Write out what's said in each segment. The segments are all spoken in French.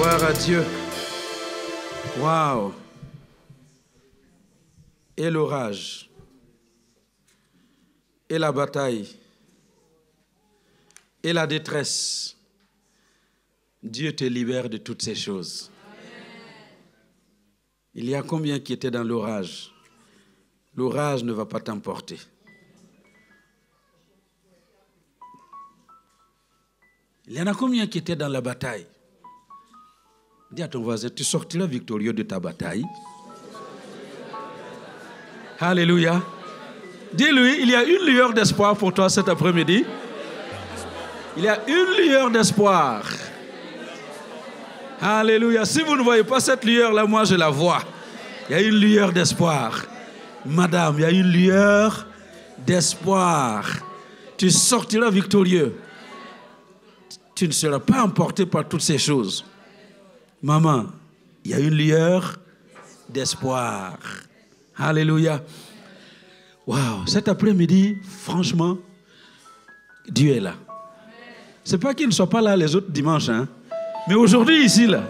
Gloire à Dieu. Waouh. Et l'orage. Et la bataille. Et la détresse. Dieu te libère de toutes ces choses. Il y a combien qui étaient dans l'orage? L'orage ne va pas t'emporter. Il y en a combien qui étaient dans la bataille? Dis à ton voisin, tu sortiras victorieux de ta bataille. Alléluia. Dis-lui, il y a une lueur d'espoir pour toi cet après-midi. Il y a une lueur d'espoir. Alléluia. Si vous ne voyez pas cette lueur-là, moi je la vois. Il y a une lueur d'espoir. Madame, il y a une lueur d'espoir. Tu sortiras victorieux. Tu ne seras pas emporté par toutes ces choses. Maman, il y a une lueur d'espoir. Alléluia. Waouh, cet après-midi, franchement, Dieu est là. C'est pas qu'il ne soit pas là les autres dimanches, hein. Mais aujourd'hui, ici, là,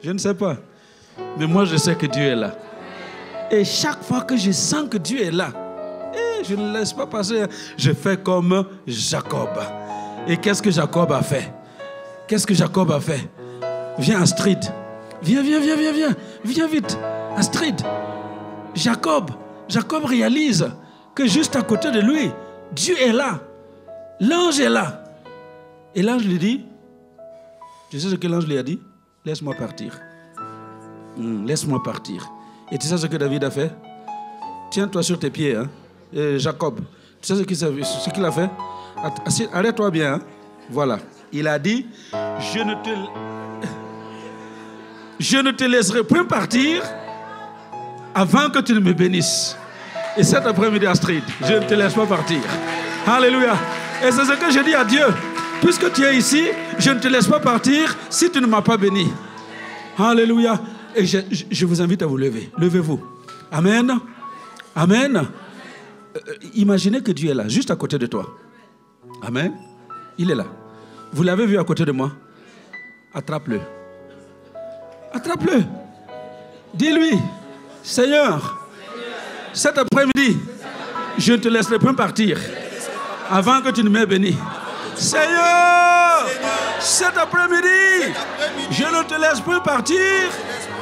je ne sais pas. Mais moi, je sais que Dieu est là. Et chaque fois que je sens que Dieu est là, je ne laisse pas passer. Je fais comme Jacob. Et qu'est-ce que Jacob a fait? Qu'est-ce que Jacob a fait? Viens, Astrid. Viens. Viens vite. Astrid. Jacob réalise que juste à côté de lui, Dieu est là. L'ange est là. Et l'ange lui dit, tu sais ce que l'ange lui a dit? Laisse-moi partir. Laisse-moi partir. Et tu sais ce que David a fait? Tiens-toi sur tes pieds, hein? Jacob. Tu sais ce qu'il a fait? Arrête-toi bien. Hein? Voilà. Il a dit, je ne te laisserai point partir avant que tu ne me bénisses. Et cet après-midi, Astrid, je ne te laisse pas partir. Alléluia. Et c'est ce que je dis à Dieu. Puisque tu es ici, je ne te laisse pas partir si tu ne m'as pas béni. Alléluia. Et je vous invite à vous lever. Levez-vous. Amen. Amen. Imaginez que Dieu est là, juste à côté de toi. Amen. Il est là. Vous l'avez vu à côté de moi? Attrape-le. Attrape-le. Dis-lui, Seigneur, cet après-midi, je ne te laisserai pas partir avant que tu ne m'aies béni. Seigneur, cet après-midi, je ne te laisse pas partir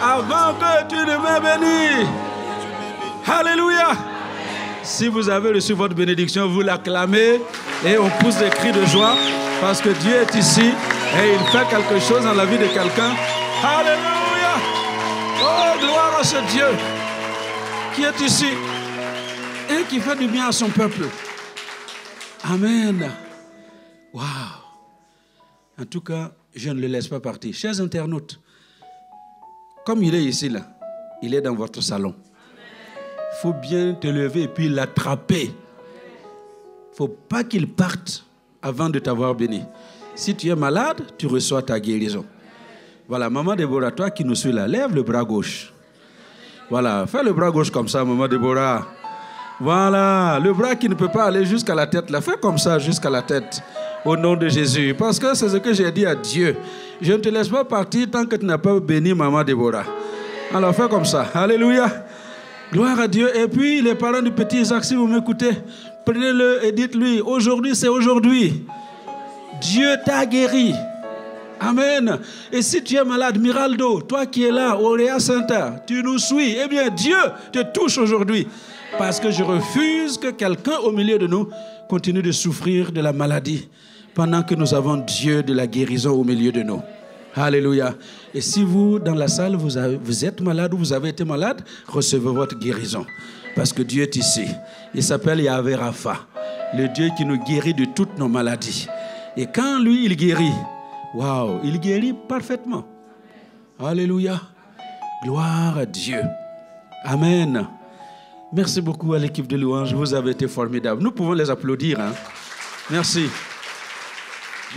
avant que tu ne m'aies béni. Alléluia. Si vous avez reçu votre bénédiction, vous l'acclamez et on pousse des cris de joie parce que Dieu est ici et il fait quelque chose dans la vie de quelqu'un. Alléluia. Oh, gloire à ce Dieu qui est ici et qui fait du bien à son peuple. Amen. Waouh. En tout cas, je ne le laisse pas partir. Chers internautes, comme il est ici, là, il est dans votre salon. Il faut bien te lever et puis l'attraper. Il ne faut pas qu'il parte avant de t'avoir béni. Si tu es malade, tu reçois ta guérison. Voilà, maman Déborah, toi qui nous suis là, lève le bras gauche. Voilà, fais le bras gauche comme ça, maman Déborah. Voilà, le bras qui ne peut pas aller jusqu'à la tête, là, fais comme ça jusqu'à la tête. Au nom de Jésus. Parce que c'est ce que j'ai dit à Dieu. Je ne te laisse pas partir tant que tu n'as pas béni maman Déborah. Alors fais comme ça. Alléluia. Gloire à Dieu. Et puis les parents du petit Isaac, si vous m'écoutez, prenez-le et dites-lui, aujourd'hui c'est aujourd'hui. Dieu t'a guéri. Amen. Et si tu es malade, Miraldo, toi qui es là, Auréa Center, tu nous suis. Eh bien, Dieu te touche aujourd'hui. Parce que je refuse que quelqu'un au milieu de nous continue de souffrir de la maladie pendant que nous avons Dieu de la guérison au milieu de nous. Alléluia. Et si vous, dans la salle, vous êtes malade ou vous avez été malade, recevez votre guérison. Parce que Dieu est ici. Il s'appelle Yahvé Rapha, le Dieu qui nous guérit de toutes nos maladies. Et quand lui, il guérit, waouh, il guérit parfaitement. Alléluia. Gloire à Dieu. Amen. Merci beaucoup à l'équipe de louange. Vous avez été formidables. Nous pouvons les applaudir. Hein? Merci.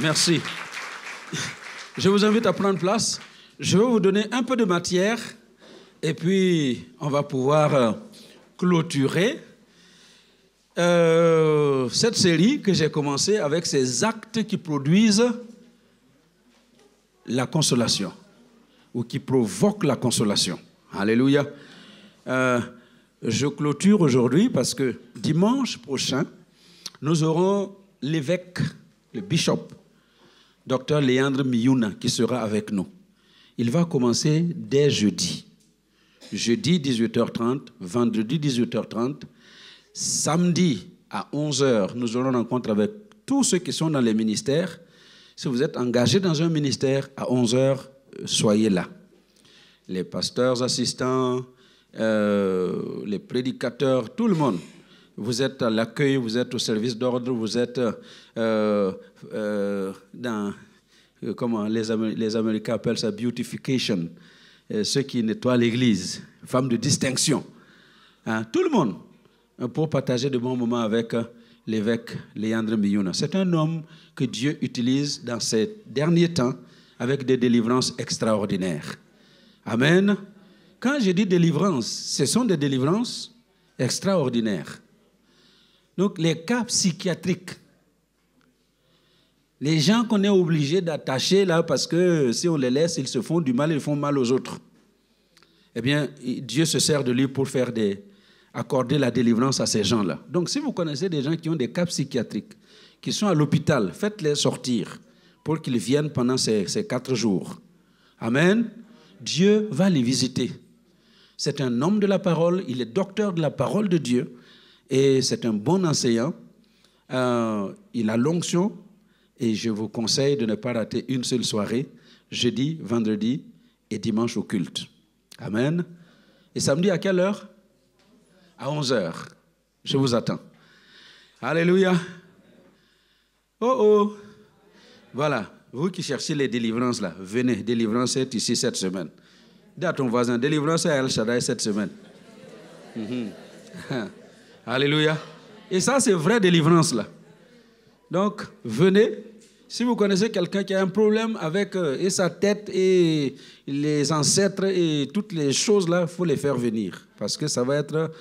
Merci. Je vous invite à prendre place. Je vais vous donner un peu de matière et puis on va pouvoir clôturer cette série que j'ai commencée avec ces actes qui produisent la consolation ou qui provoque la consolation. Alléluia. Je clôture aujourd'hui parce que dimanche prochain, nous aurons l'évêque, le bishop, Dr Léandre Miyuna, qui sera avec nous. Il va commencer dès jeudi. Jeudi 18h30, vendredi 18h30, samedi à 11h, nous aurons une rencontre avec tous ceux qui sont dans les ministères. Si vous êtes engagé dans un ministère, à 11h, soyez là. Les pasteurs assistants, les prédicateurs, tout le monde. Vous êtes à l'accueil, vous êtes au service d'ordre, vous êtes dans, comment les Américains appellent ça, beautification, ceux qui nettoient l'église, femmes de distinction. Hein, tout le monde, pour partager de bons moments avec l'évêque Léandre Miyuna. C'est un homme que Dieu utilise dans ces derniers temps avec des délivrances extraordinaires. Amen. Quand je dis délivrance, ce sont des délivrances extraordinaires. Donc, les cas psychiatriques, les gens qu'on est obligé d'attacher là parce que si on les laisse, ils se font du mal, ils font mal aux autres. Eh bien, Dieu se sert de lui pour accorder la délivrance à ces gens-là. Donc, si vous connaissez des gens qui ont des cas psychiatriques, qui sont à l'hôpital, faites-les sortir pour qu'ils viennent pendant ces 4 jours. Amen. Dieu va les visiter. C'est un homme de la parole, il est docteur de la parole de Dieu et c'est un bon enseignant. Il a l'onction et je vous conseille de ne pas rater une seule soirée, jeudi, vendredi et dimanche au culte. Amen. Et samedi à quelle heure? À 11h. Je vous attends. Alléluia. Oh oh. Voilà. Vous qui cherchez les délivrances là, venez. Délivrance est ici cette semaine. Dis à ton voisin, délivrance est à El Shaddai cette semaine. Alléluia. Et ça, c'est vraie délivrance là. Donc, venez. Si vous connaissez quelqu'un qui a un problème avec et sa tête et les ancêtres et toutes les choses là, il faut les faire venir. Parce que ça va être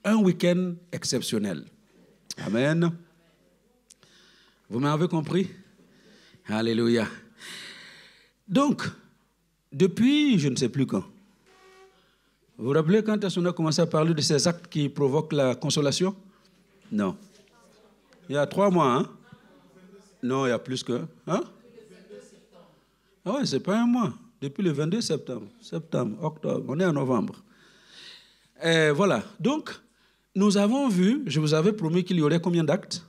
un week-end exceptionnel. Amen. Vous m'avez compris? Alléluia. Donc, depuis, je ne sais plus quand. Vous vous rappelez quand est-ce qu'on a commencé à parler de ces actes qui provoquent la consolation? Non. Il y a 3 mois, hein? Non, il y a plus que... Hein? Ah ouais, c'est pas un mois. Depuis le 22 septembre. Septembre, octobre, on est en novembre. Voilà. Donc, nous avons vu, je vous avais promis qu'il y aurait combien d'actes?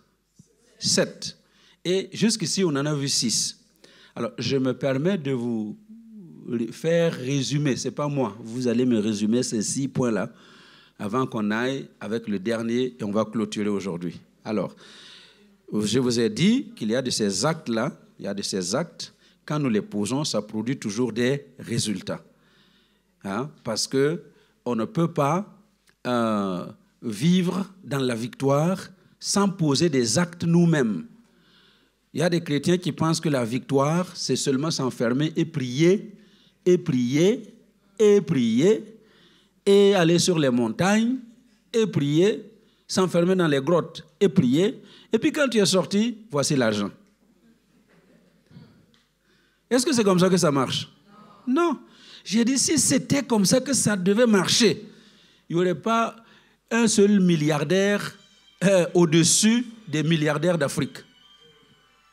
7. Et jusqu'ici, on en a vu 6. Alors, je me permets de vous faire résumer. Ce n'est pas moi. Vous allez me résumer ces 6 points-là avant qu'on aille avec le dernier et on va clôturer aujourd'hui. Alors, je vous ai dit qu'il y a de ces actes-là, il y a de ces actes, quand nous les posons, ça produit toujours des résultats. Hein? Parce qu'on ne peut pas vivre dans la victoire sans poser des actes nous-mêmes. Il y a des chrétiens qui pensent que la victoire, c'est seulement s'enfermer et prier, et prier, et prier, et aller sur les montagnes, et prier, s'enfermer dans les grottes, et prier. Et puis quand tu es sorti, voici l'argent. Est-ce que c'est comme ça que ça marche? Non. J'ai dit, si c'était comme ça que ça devait marcher, il n'y aurait pas un seul milliardaire au-dessus des milliardaires d'Afrique.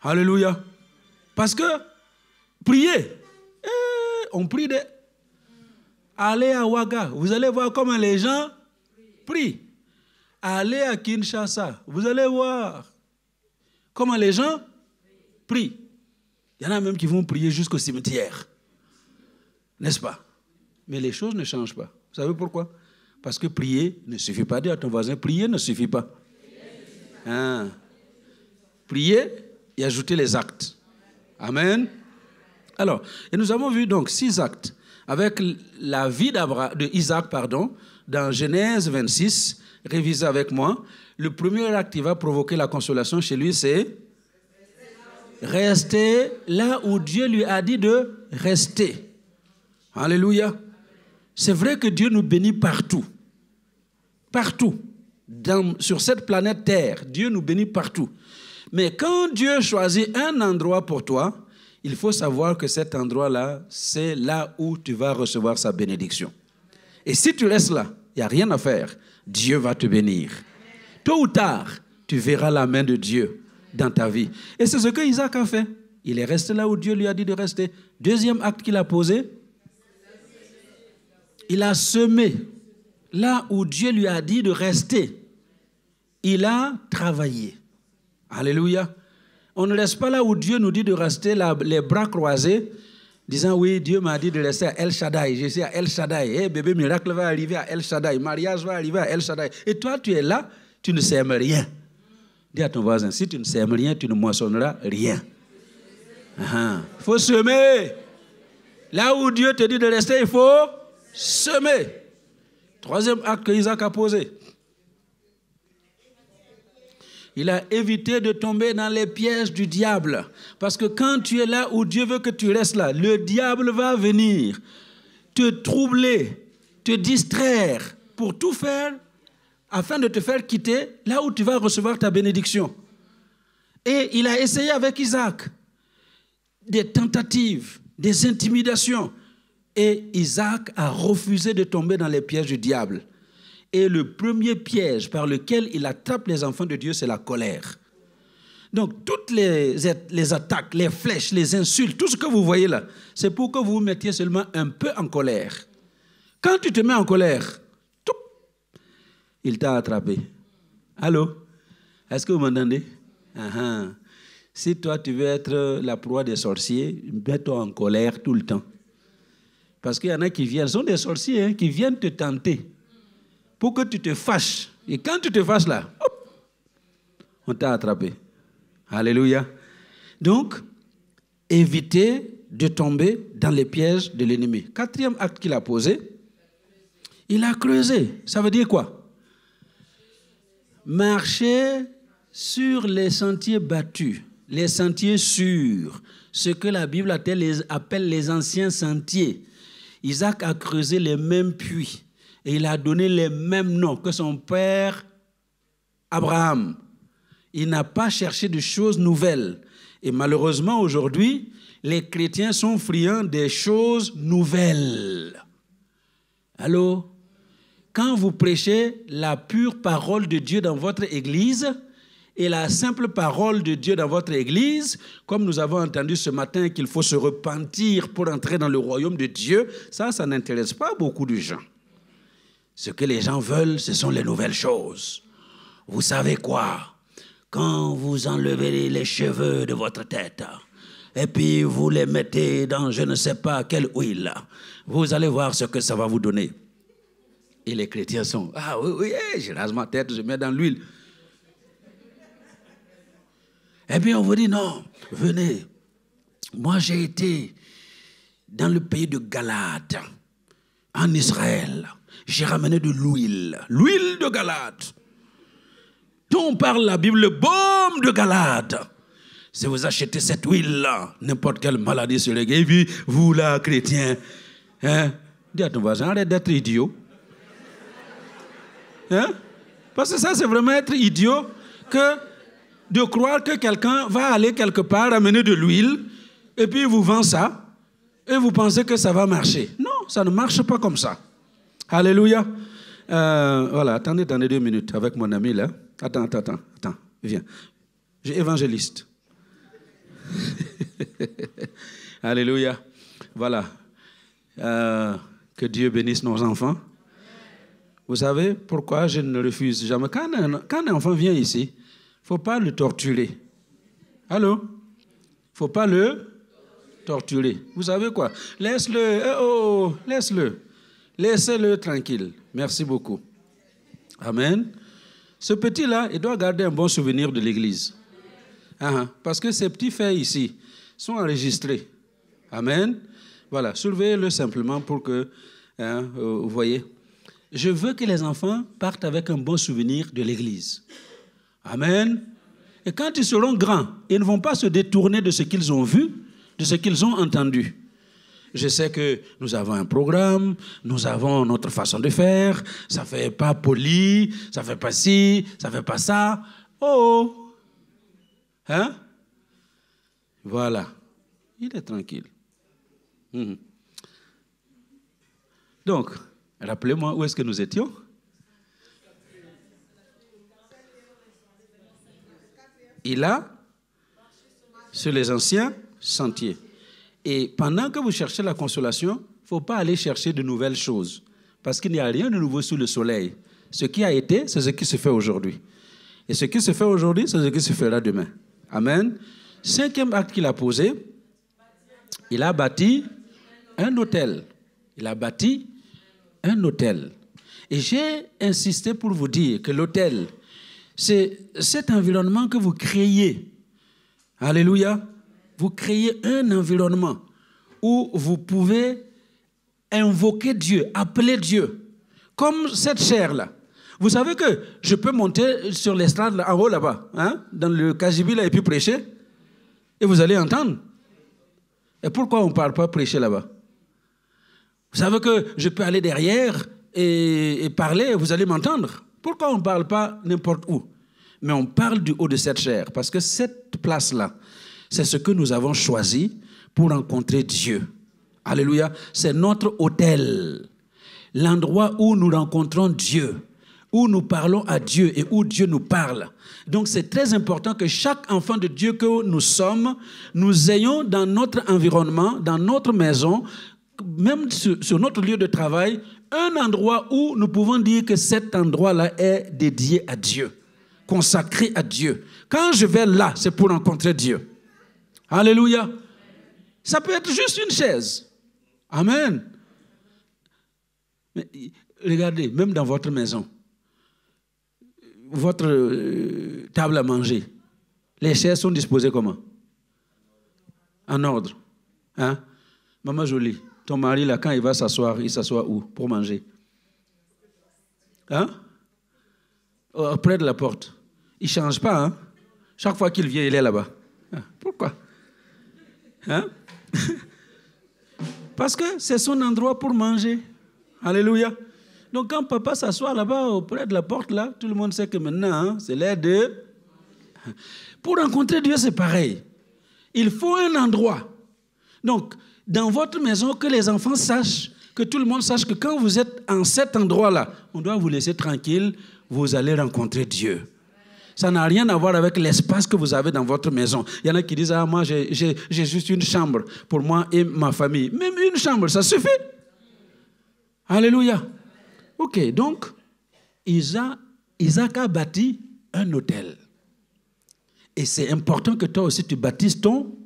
Alléluia. Parce que, prier, on prie des... Allez à Ouaga, vous allez voir comment les gens prient. Allez à Kinshasa, vous allez voir comment les gens prient. Il y en a même qui vont prier jusqu'au cimetière. N'est-ce pas? Mais les choses ne changent pas. Vous savez pourquoi? Parce que prier ne suffit pas. Dis à ton voisin, prier ne suffit pas. Hein? Prier et ajouter les actes. Amen. Alors, et nous avons vu donc 6 actes avec la vie d'Isaac, dans Genèse 26. Révisez avec moi. Le premier acte qui va provoquer la consolation chez lui, c'est rester là où Dieu lui a dit de rester. Alléluia. C'est vrai que Dieu nous bénit partout. Partout. Sur cette planète Terre, Dieu nous bénit partout. Mais quand Dieu choisit un endroit pour toi, il faut savoir que cet endroit-là, c'est là où tu vas recevoir sa bénédiction. Et si tu restes là, il n'y a rien à faire. Dieu va te bénir. Tôt ou tard, tu verras la main de Dieu dans ta vie. Et c'est ce que Isaac a fait. Il est resté là où Dieu lui a dit de rester. Deuxième acte qu'il a posé, il a semé là où Dieu lui a dit de rester. Il a travaillé. Alléluia. On ne reste pas là où Dieu nous dit de rester les bras croisés, disant oui, Dieu m'a dit de rester à El Shaddai. Je suis à El Shaddai. Hey, bébé miracle va arriver à El Shaddai. Mariage va arriver à El Shaddai. Et toi, tu es là, tu ne sèmes rien. Dis à ton voisin, si tu ne sèmes rien, tu ne moissonneras rien. Il faut semer. Là où Dieu te dit de rester, il faut semer. Troisième acte que Isaac a posé. Il a évité de tomber dans les pièges du diable. Parce que quand tu es là où Dieu veut que tu restes là, le diable va venir te troubler, te distraire, pour tout faire, afin de te faire quitter là où tu vas recevoir ta bénédiction. Et il a essayé avec Isaac des tentatives, des intimidations. Et Isaac a refusé de tomber dans les pièges du diable. Et le premier piège par lequel il attrape les enfants de Dieu, c'est la colère. Donc, toutes les attaques, les flèches, les insultes, tout ce que vous voyez là, c'est pour que vous vous mettiez seulement un peu en colère. Quand tu te mets en colère, il t'a attrapé. Allô? Est-ce que vous m'entendez? Si toi, tu veux être la proie des sorciers, mets-toi en colère tout le temps. Parce qu'il y en a qui viennent, ce sont des sorciers qui viennent te tenter pour que tu te fâches. Et quand tu te fâches là, hop, on t'a attrapé. Alléluia. Donc, évitez de tomber dans les pièges de l'ennemi. Quatrième acte qu'il a posé, il a creusé. Ça veut dire quoi? Marcher sur les sentiers battus, les sentiers sûrs, ce que la Bible appelle les anciens sentiers. Isaac a creusé les mêmes puits et il a donné les mêmes noms que son père Abraham. Il n'a pas cherché de choses nouvelles. Et malheureusement, aujourd'hui, les chrétiens sont friands des choses nouvelles. Allô? Quand vous prêchez la pure parole de Dieu dans votre église et la simple parole de Dieu dans votre église, comme nous avons entendu ce matin qu'il faut se repentir pour entrer dans le royaume de Dieu, ça n'intéresse pas beaucoup de gens. Ce que les gens veulent, ce sont les nouvelles choses. Vous savez quoi? Quand vous enlevez les cheveux de votre tête et puis vous les mettez dans je ne sais pas quelle huile, vous allez voir ce que ça va vous donner. Et les chrétiens sont, ah oui, je rase ma tête, je mets dans l'huile. Et puis on vous dit, non, venez. Moi j'ai été dans le pays de Galate, en Israël. J'ai ramené de l'huile de Galate. Dont parle la Bible, le baume de Galate. Si vous achetez cette huile-là, n'importe quelle maladie se règle. Et puis, vous là, chrétiens, dis à ton voisin, arrête d'être idiot. Parce que ça, c'est vraiment être idiot que de croire que quelqu'un va aller quelque part amener de l'huile et puis il vous vend ça et vous pensez que ça va marcher. Non, ça ne marche pas comme ça. Alléluia. Voilà, attendez 2 minutes avec mon ami là. Attends, viens. J'ai évangéliste. Alléluia. Voilà. Que Dieu bénisse nos enfants. Vous savez pourquoi je ne refuse jamais? Quand un enfant vient ici, il ne faut pas le torturer. Allô? Il ne faut pas le torturer. Vous savez quoi? Laisse-le. Laisse-le. Laissez-le tranquille. Merci beaucoup. Amen. Ce petit-là, il doit garder un bon souvenir de l'église. Parce que ces petits faits ici sont enregistrés. Amen. Voilà, surveillez-le simplement pour que, vous voyez. Je veux que les enfants partent avec un bon souvenir de l'église. Amen. Et quand ils seront grands, ils ne vont pas se détourner de ce qu'ils ont vu, de ce qu'ils ont entendu. Je sais que nous avons un programme, nous avons notre façon de faire, ça ne fait pas poli, ça ne fait pas ci, ça ne fait pas ça. Oh! Voilà. Il est tranquille. Donc, rappelez-moi où est-ce que nous étions. Il a sur les anciens sentiers. Et pendant que vous cherchez la consolation, il ne faut pas aller chercher de nouvelles choses. Parce qu'il n'y a rien de nouveau sous le soleil. Ce qui a été, c'est ce qui se fait aujourd'hui. Et ce qui se fait aujourd'hui, c'est ce qui se fera demain. Amen. 5e acte qu'il a posé, il a bâti un autel. Il a bâti un autel. Et j'ai insisté pour vous dire que l'autel, c'est cet environnement que vous créez. Alléluia. Vous créez un environnement où vous pouvez invoquer Dieu, appeler Dieu. Comme cette chaire-là. Vous savez que je peux monter sur l'estrade en haut là-bas, hein, dans le Kajibi là, et puis prêcher. Et vous allez entendre. Et pourquoi on ne parle pas prêcher là-bas? Vous savez que je peux aller derrière et parler et vous allez m'entendre. Pourquoi on ne parle pas n'importe où? Mais on parle du haut de cette chaire. Parce que cette place-là, c'est ce que nous avons choisi pour rencontrer Dieu. Alléluia. C'est notre autel. L'endroit où nous rencontrons Dieu, où nous parlons à Dieu et où Dieu nous parle. Donc c'est très important que chaque enfant de Dieu que nous sommes, nous ayons dans notre environnement, dans notre maison, même sur notre lieu de travail, un endroit où nous pouvons dire que cet endroit-là est dédié à Dieu, consacré à Dieu. Quand je vais là, c'est pour rencontrer Dieu. Alléluia. Ça peut être juste une chaise. Amen. Mais regardez, même dans votre maison, votre table à manger, les chaises sont disposées comment? En ordre. Hein? Maman jolie, ton mari, là, quand il va s'asseoir, il s'assoit où pour manger? Hein? Près de la porte. Il ne change pas. Hein? Chaque fois qu'il vient, il est là-bas. Hein? Pourquoi? Hein? Parce que c'est son endroit pour manger. Alléluia. Donc quand papa s'assoit là-bas auprès de la porte, là, tout le monde sait que maintenant, hein, c'est l'heure de... Pour rencontrer Dieu, c'est pareil. Il faut un endroit. Donc, dans votre maison, que les enfants sachent, que tout le monde sache que quand vous êtes en cet endroit-là, on doit vous laisser tranquille, vous allez rencontrer Dieu. Ça n'a rien à voir avec l'espace que vous avez dans votre maison. Il y en a qui disent, ah, moi, j'ai juste une chambre pour moi et ma famille. Même une chambre, ça suffit. Alléluia. Ok, donc, Isaac a bâti un autel. Et c'est important que toi aussi, tu bâtisses ton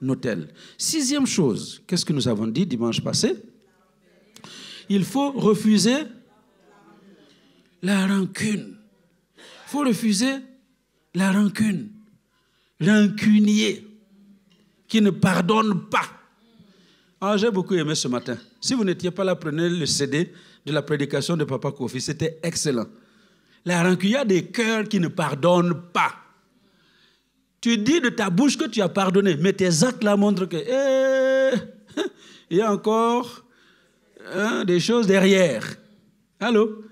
autel. 6e chose, qu'est-ce que nous avons dit dimanche passé? Il faut refuser la rancune. Il faut refuser la rancune. Rancunier qui ne pardonne pas. Ah, j'ai beaucoup aimé ce matin. Si vous n'étiez pas là, prenez le CD de la prédication de Papa Kofi. C'était excellent. La rancune, il y a des cœurs qui ne pardonnent pas. Tu dis de ta bouche que tu as pardonné, mais tes actes là montrent que il y a encore des choses derrière. Allô?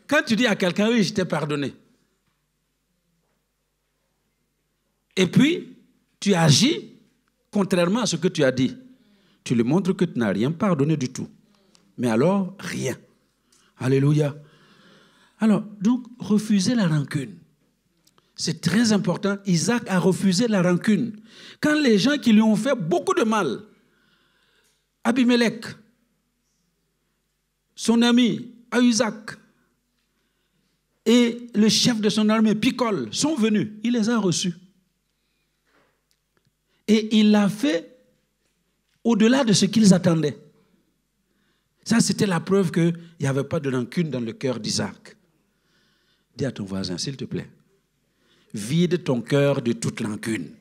Quand tu dis à quelqu'un, oui, je t'ai pardonné. Et puis, tu agis contrairement à ce que tu as dit. Tu lui montres que tu n'as rien pardonné du tout. Mais alors, rien. Alléluia. Alors, donc, refuser la rancune. C'est très important. Isaac a refusé la rancune. Quand les gens qui lui ont fait beaucoup de mal, Abimelech, son ami Isaac et le chef de son armée, Picol, sont venus, il les a reçus. Et il l'a fait au-delà de ce qu'ils attendaient. Ça, c'était la preuve qu'il n'y avait pas de rancune dans le cœur d'Isaac. Dis à ton voisin, s'il te plaît, vide ton cœur de toute rancune.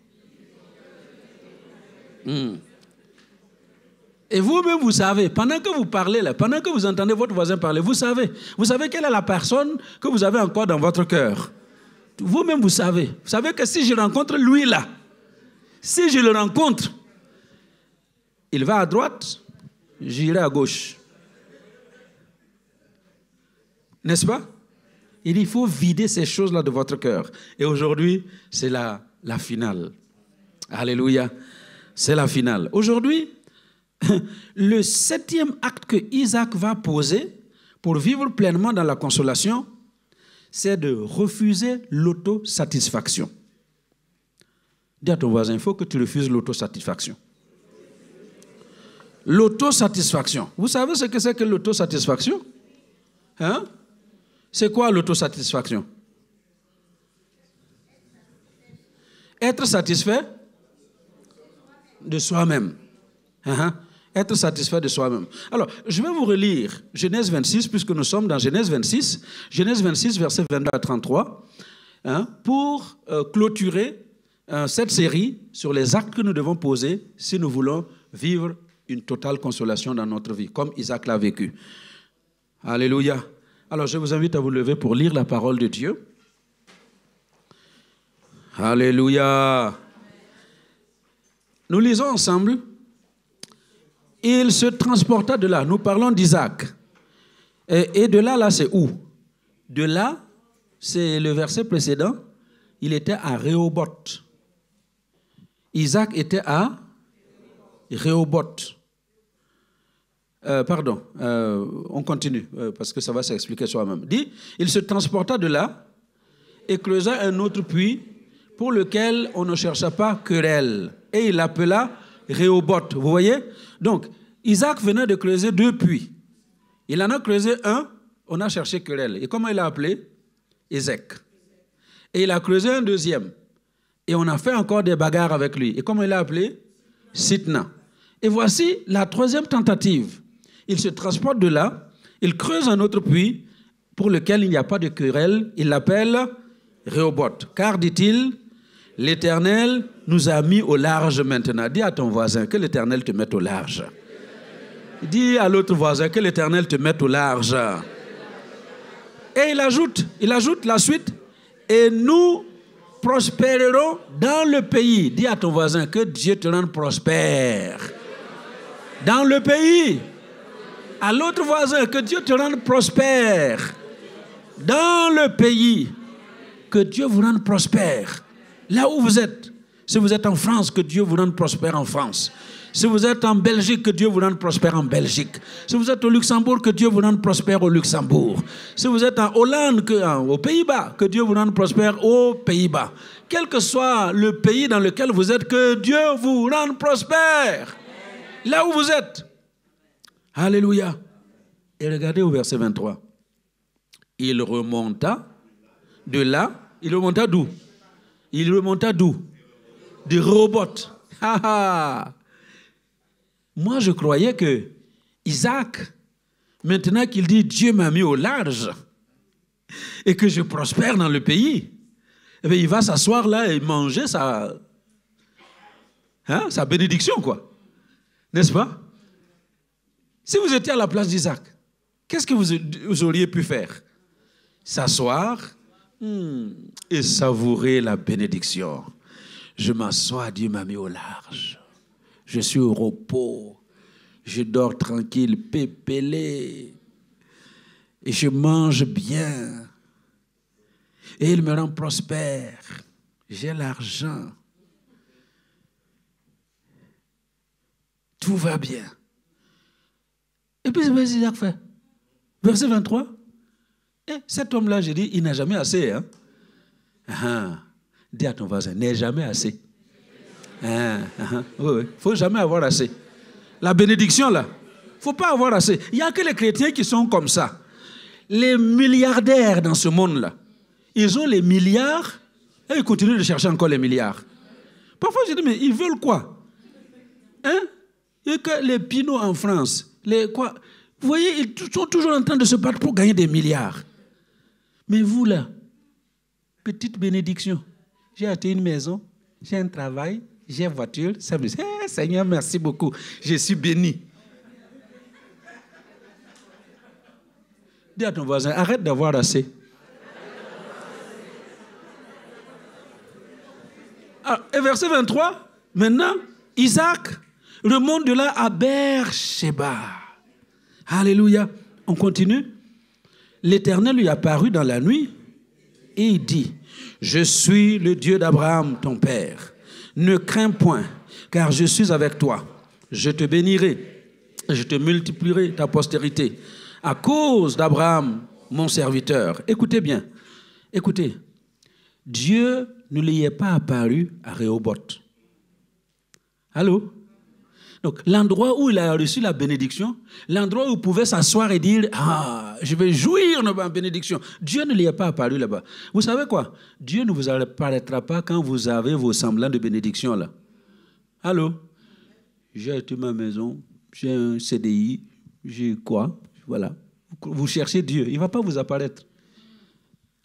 Et vous-même, vous savez, pendant que vous parlez, là, pendant que vous entendez votre voisin parler, vous savez quelle est la personne que vous avez encore dans votre cœur. Vous-même, vous savez que si je rencontre lui là, si je le rencontre, il va à droite, j'irai à gauche. N'est-ce pas? Il faut vider ces choses-là de votre cœur. Et aujourd'hui, c'est la finale. Alléluia. C'est la finale. Aujourd'hui, le 7e acte que Isaac va poser pour vivre pleinement dans la consolation, c'est de refuser l'autosatisfaction. Dis à ton voisin, il faut que tu refuses l'autosatisfaction. L'autosatisfaction. Vous savez ce que c'est que l'autosatisfaction? Hein? C'est quoi l'autosatisfaction? Être satisfait de soi-même. Être satisfait de soi-même. Alors, je vais vous relire Genèse 26, puisque nous sommes dans Genèse 26. Genèse 26, versets 22 à 33, pour clôturer cette série sur les actes que nous devons poser si nous voulons vivre une totale consolation dans notre vie, comme Isaac l'a vécu. Alléluia. Alors, je vous invite à vous lever pour lire la parole de Dieu. Alléluia. Nous lisons ensemble. Il se transporta de là. Nous parlons d'Isaac. Et de là, là, c'est où? De là, c'est le verset précédent. Il était à Rehoboth. Isaac était à Rehoboth. On continue, parce que ça va s'expliquer soi-même. Dit, il se transporta de là et creusa un autre puits pour lequel on ne chercha pas querelle. Et il l'appela Rehoboth. Vous voyez? Donc, Isaac venait de creuser 2 puits. Il en a creusé un, on a cherché querelle. Et comment il l'a appelé? Ézek. Et il a creusé un deuxième. Et on a fait encore des bagarres avec lui. Et comment il l'a appelé? Sitna. Et voici la 3e tentative. Il se transporte de là, il creuse un autre puits pour lequel il n'y a pas de querelle. Il l'appelle Rehoboth. Car, dit-il, l'Éternel nous a mis au large maintenant. Dis à ton voisin que l'Éternel te mette au large. Dis à l'autre voisin que l'Éternel te mette au large. Et il ajoute la suite. Et nous prospérerons dans le pays. Dis à ton voisin que Dieu te rende prospère. Dans le pays. À l'autre voisin, que Dieu te rende prospère. Dans le pays. Que Dieu vous rende prospère. Là où vous êtes. Si vous êtes en France, que Dieu vous rende prospère en France. Si vous êtes en Belgique, que Dieu vous rende prospère en Belgique. Si vous êtes au Luxembourg, que Dieu vous rende prospère au Luxembourg. Si vous êtes en Hollande, aux Pays-Bas, que Dieu vous rende prospère aux Pays-Bas. Quel que soit le pays dans lequel vous êtes, que Dieu vous rende prospère. Là où vous êtes. Alléluia. Et regardez au verset 23. Il remonta de là. Il remonta d'où? Il remonta d'où? De Rehoboth. Moi, je croyais que Isaac, maintenant qu'il dit Dieu m'a mis au large et que je prospère dans le pays, eh bien, il va s'asseoir là et manger sa bénédiction, quoi. N'est-ce pas? Si vous étiez à la place d'Isaac, qu'est-ce que vous auriez pu faire? S'asseoir et savourer la bénédiction. Je m'assois, Dieu m'a mis au large. Je suis au repos. Je dors tranquille, pépélé. Et je mange bien. Et il me rend prospère. J'ai l'argent. Tout va bien. Et puis, c'est ce que Isaac fait. Verset 23. Et cet homme-là, j'ai dit, il n'a jamais assez. Dis à ton voisin, n'est jamais assez. Oui, il ne faut jamais avoir assez. La bénédiction, là, il ne faut pas avoir assez. Il n'y a que les chrétiens qui sont comme ça. Les milliardaires dans ce monde-là, ils ont les milliards et ils continuent de chercher encore les milliards. Parfois, je dis, mais ils veulent quoi? Il y a que les Pinots en France. Vous voyez, ils sont toujours en train de se battre pour gagner des milliards. Mais vous, là, petite bénédiction. J'ai acheté une maison, j'ai un travail, j'ai une voiture. Seigneur, merci beaucoup. Je suis béni. Dis à ton voisin, arrête d'avoir assez. Alors, et verset 23, maintenant, Isaac remonte de là à Beersheba. Alléluia. On continue. L'Éternel lui apparut dans la nuit et il dit, je suis le Dieu d'Abraham, ton père. Ne crains point, car je suis avec toi. Je te bénirai, je te multiplierai ta postérité. À cause d'Abraham, mon serviteur. Écoutez bien, écoutez. Dieu ne lui est pas apparu à Rehoboth. Allô? Donc, l'endroit où il a reçu la bénédiction, l'endroit où il pouvait s'asseoir et dire « Ah, je vais jouir de ma bénédiction », Dieu ne lui est pas apparu là-bas. Vous savez quoi? Dieu ne vous apparaîtra pas quand vous avez vos semblants de bénédiction là. Allô? J'ai acheté ma maison, j'ai un CDI, j'ai quoi? Voilà. Vous cherchez Dieu, il ne va pas vous apparaître.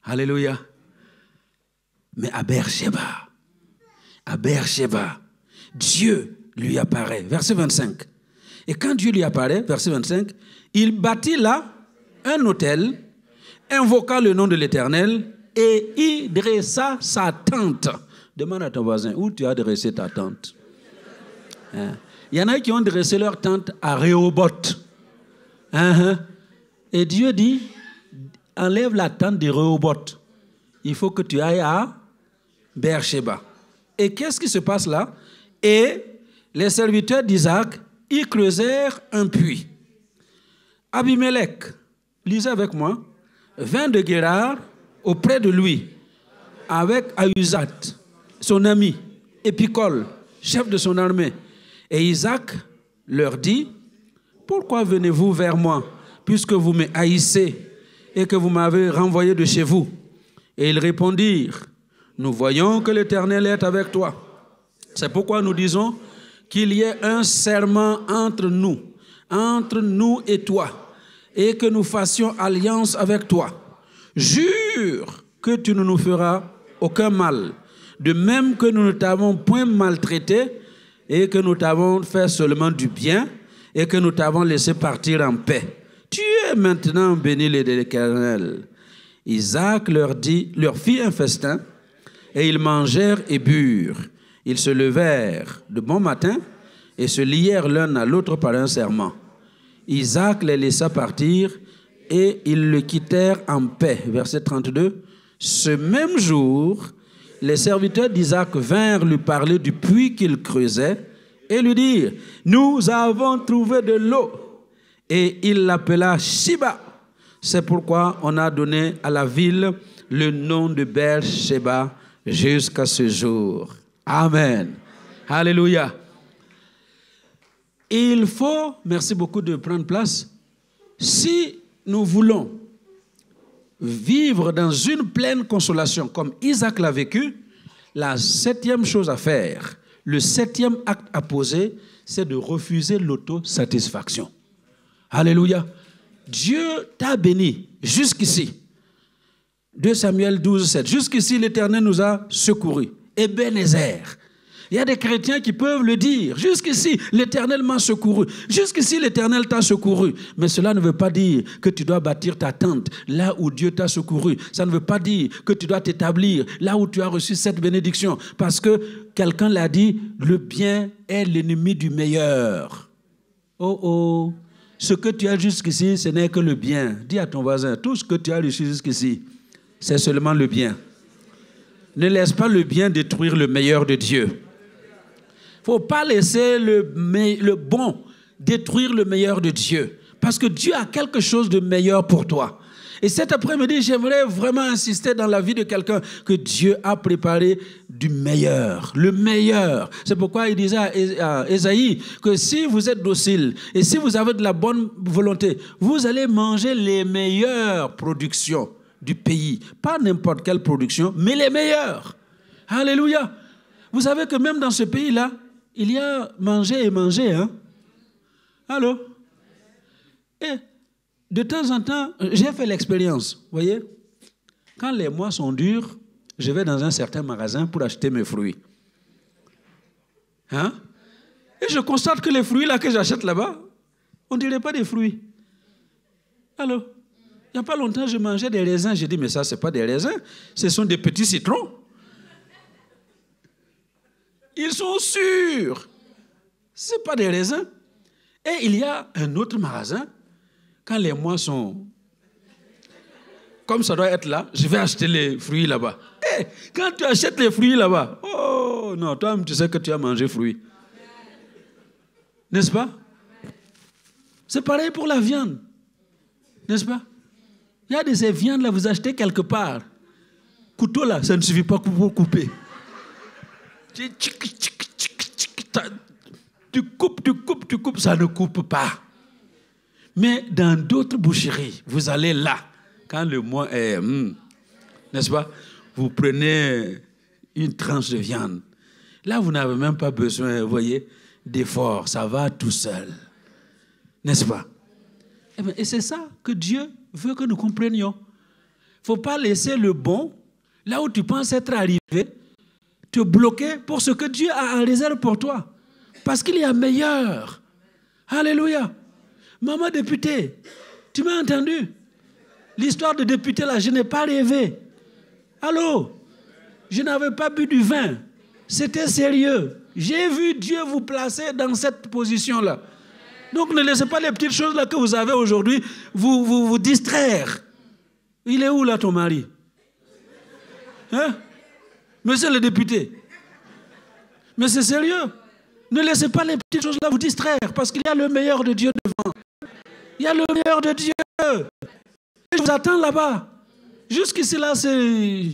Alléluia. Mais à Beersheba, Dieu lui apparaît. Verset 25. Et quand Dieu lui apparaît, verset 25, il bâtit là un autel, invoqua le nom de l'Éternel et y dressa sa tente. Demande à ton voisin, où tu as dressé ta tente? Hein? Il y en a qui ont dressé leur tente à Rehoboth. Et Dieu dit, enlève la tente de Rehoboth. Il faut que tu ailles à Beersheba. Et qu'est-ce qui se passe là? Et les serviteurs d'Isaac y creusèrent un puits. Abimelech, lisez avec moi, vint de Guérar auprès de lui, avec Ahuzat, son ami, et Picol, chef de son armée. Et Isaac leur dit, pourquoi venez-vous vers moi, puisque vous me haïssez et que vous m'avez renvoyé de chez vous? Et ils répondirent, nous voyons que l'Éternel est avec toi. C'est pourquoi nous disons qu'il y ait un serment entre nous et toi, et que nous fassions alliance avec toi. Jure que tu ne nous feras aucun mal, de même que nous ne t'avons point maltraité, et que nous t'avons fait seulement du bien, et que nous t'avons laissé partir en paix. Tu es maintenant béni de l'Éternel. Isaac leur fit un festin, et ils mangèrent et burent. Ils se levèrent de bon matin et se lièrent l'un à l'autre par un serment. Isaac les laissa partir et ils le quittèrent en paix. Verset 32. Ce même jour, les serviteurs d'Isaac vinrent lui parler du puits qu'il creusait et lui dirent, nous avons trouvé de l'eau. Et il l'appela Shiba. C'est pourquoi on a donné à la ville le nom de Beersheba jusqu'à ce jour. Amen. Alléluia. Il faut, merci beaucoup de prendre place, si nous voulons vivre dans une pleine consolation comme Isaac l'a vécu, la 7e chose à faire, le 7e acte à poser, c'est de refuser l'autosatisfaction. Alléluia. Dieu t'a béni jusqu'ici. 2 Samuel 12, 7. Jusqu'ici, l'Éternel nous a secourus. Ebenezer. Il y a des chrétiens qui peuvent le dire. Jusqu'ici, l'Éternel m'a secouru. Jusqu'ici, l'Éternel t'a secouru. Mais cela ne veut pas dire que tu dois bâtir ta tente là où Dieu t'a secouru. Ça ne veut pas dire que tu dois t'établir là où tu as reçu cette bénédiction. Parce que quelqu'un l'a dit, le bien est l'ennemi du meilleur. Oh oh. Ce que tu as jusqu'ici, ce n'est que le bien. Dis à ton voisin, tout ce que tu as reçu jusqu'ici, c'est seulement le bien. Ne laisse pas le bien détruire le meilleur de Dieu. Il ne faut pas laisser le bon détruire le meilleur de Dieu. Parce que Dieu a quelque chose de meilleur pour toi. Et cet après-midi, j'aimerais vraiment insister dans la vie de quelqu'un que Dieu a préparé du meilleur, le meilleur. C'est pourquoi il disait à Ésaïe que si vous êtes docile et si vous avez de la bonne volonté, vous allez manger les meilleures productions du pays. Pas n'importe quelle production, mais les meilleures. Alléluia. Vous savez que même dans ce pays-là, il y a manger et manger. Hein? Allô? Et de temps en temps, j'ai fait l'expérience. Vous voyez, quand les mois sont durs, je vais dans un certain magasin pour acheter mes fruits. Hein? Et je constate que les fruits là que j'achète là-bas, on ne dirait pas des fruits. Allô? Il n'y a pas longtemps, je mangeais des raisins. J'ai dit, mais ça, ce n'est pas des raisins. Ce sont des petits citrons. Ils sont sûrs. Ce n'est pas des raisins. Et il y a un autre magasin. Quand les mois sont... comme ça doit être là, je vais acheter les fruits là-bas. Hey, quand tu achètes les fruits là-bas, oh non, toi tu sais que tu as mangé fruits. N'est-ce pas? C'est pareil pour la viande. N'est-ce pas? Il y a de ces viandes-là, vous achetez quelque part. Couteau là, ça ne suffit pas pour couper. Tu coupes, ça ne coupe pas. Mais dans d'autres boucheries, vous allez là, quand le mois est, n'est-ce pas? Vous prenez une tranche de viande. Là, vous n'avez même pas besoin, vous voyez, d'effort, ça va tout seul. N'est-ce pas? Et c'est ça que Dieu veut que nous comprenions. Il ne faut pas laisser le bon, là où tu penses être arrivé, te bloquer pour ce que Dieu a en réserve pour toi. Parce qu'il y a meilleur. Alléluia. Maman députée, tu m'as entendu? L'histoire de député là, je n'ai pas rêvé. Allô? Je n'avais pas bu du vin. C'était sérieux. J'ai vu Dieu vous placer dans cette position-là. Donc ne laissez pas les petites choses là que vous avez aujourd'hui vous distraire. Il est où là ton mari? Hein? Monsieur le député. Mais c'est sérieux. Ne laissez pas les petites choses là vous distraire parce qu'il y a le meilleur de Dieu devant. Il y a le meilleur de Dieu. Je vous attends là-bas. Jusqu'ici là c'est...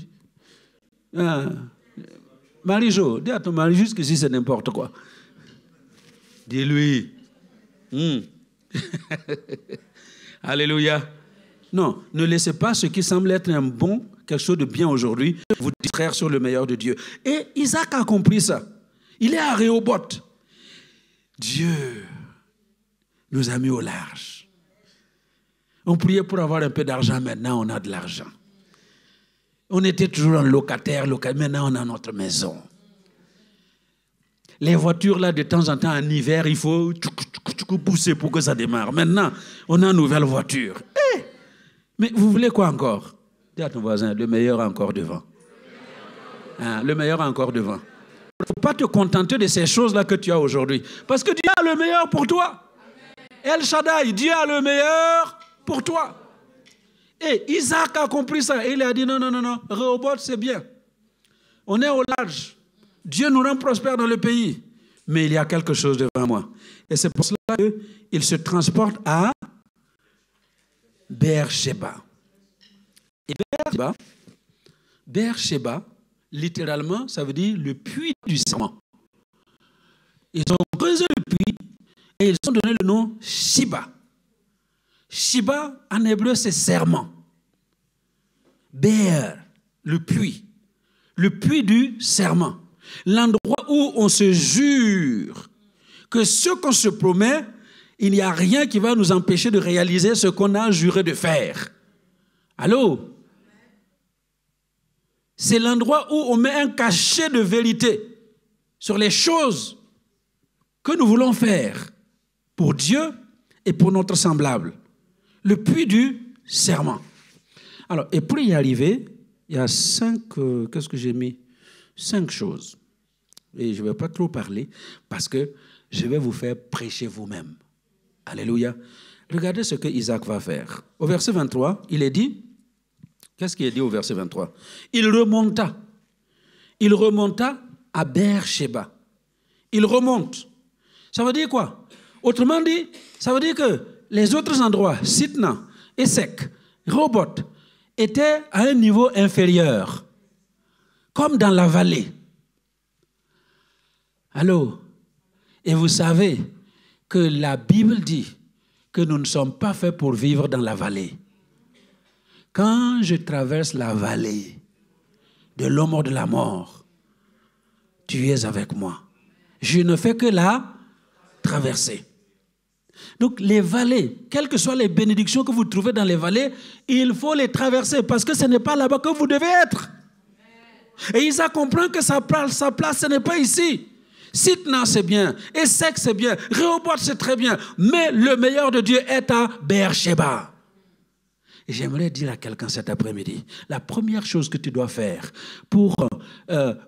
Marie-Jo, dis à ton mari jusqu'ici c'est n'importe quoi. Dis-lui. Alléluia. Non, ne laissez pas ce qui semble être un bon, quelque chose de bien aujourd'hui, vous distraire sur le meilleur de Dieu. Et Isaac a compris ça. Il est à Rehoboth. Dieu nous a mis au large. On priait pour avoir un peu d'argent, maintenant on a de l'argent. On était toujours en locataire, maintenant on a notre maison. Les voitures là, de temps en temps, en hiver, il faut pousser pour que ça démarre. Maintenant, on a une nouvelle voiture. Mais vous voulez quoi encore? Dis à ton voisin, le meilleur encore devant. Le meilleur encore devant. Il ne faut pas te contenter de ces choses-là que tu as aujourd'hui. Parce que Dieu a le meilleur pour toi. El Shaddai, Dieu a le meilleur pour toi. Et Isaac a compris ça. Et il a dit non. Rehoboth, c'est bien. On est au large. Dieu nous rend prospères dans le pays. Mais il y a quelque chose devant moi. Et c'est pour cela qu'il se transporte à Beersheba. Et Beersheba, littéralement, ça veut dire le puits du serment. Ils ont creusé le puits et ils ont donné le nom Shiba. Shiba, en hébreu, c'est serment. Beer, le puits du serment. L'endroit où on se jure que ce qu'on se promet, il n'y a rien qui va nous empêcher de réaliser ce qu'on a juré de faire. Allô? C'est l'endroit où on met un cachet de vérité sur les choses que nous voulons faire pour Dieu et pour notre semblable. Le puits du serment. Alors, et pour y arriver, il y a 5 choses. Et je ne vais pas trop parler parce que je vais vous faire prêcher vous-même. Alléluia. Regardez ce que Isaac va faire. Au verset 23, il est dit, qu'est-ce qui est dit au verset 23? Il remonta à Beersheba. Il remonte. Ça veut dire quoi? Autrement dit, ça veut dire que les autres endroits, Sitna, Esek, Rehoboth, étaient à un niveau inférieur, comme dans la vallée. Allô? Et vous savez que la Bible dit que nous ne sommes pas faits pour vivre dans la vallée. Quand je traverse la vallée de l'ombre de la mort, tu es avec moi. Je ne fais que la traverser. Donc les vallées, quelles que soient les bénédictions que vous trouvez dans les vallées, il faut les traverser parce que ce n'est pas là-bas que vous devez être. Et Isaac comprend que sa place, ce n'est pas ici. Sitna, c'est bien. Esek, c'est bien. Rehoboth, c'est très bien. Mais le meilleur de Dieu est à Beersheba. Et j'aimerais dire à quelqu'un cet après-midi, la première chose que tu dois faire pour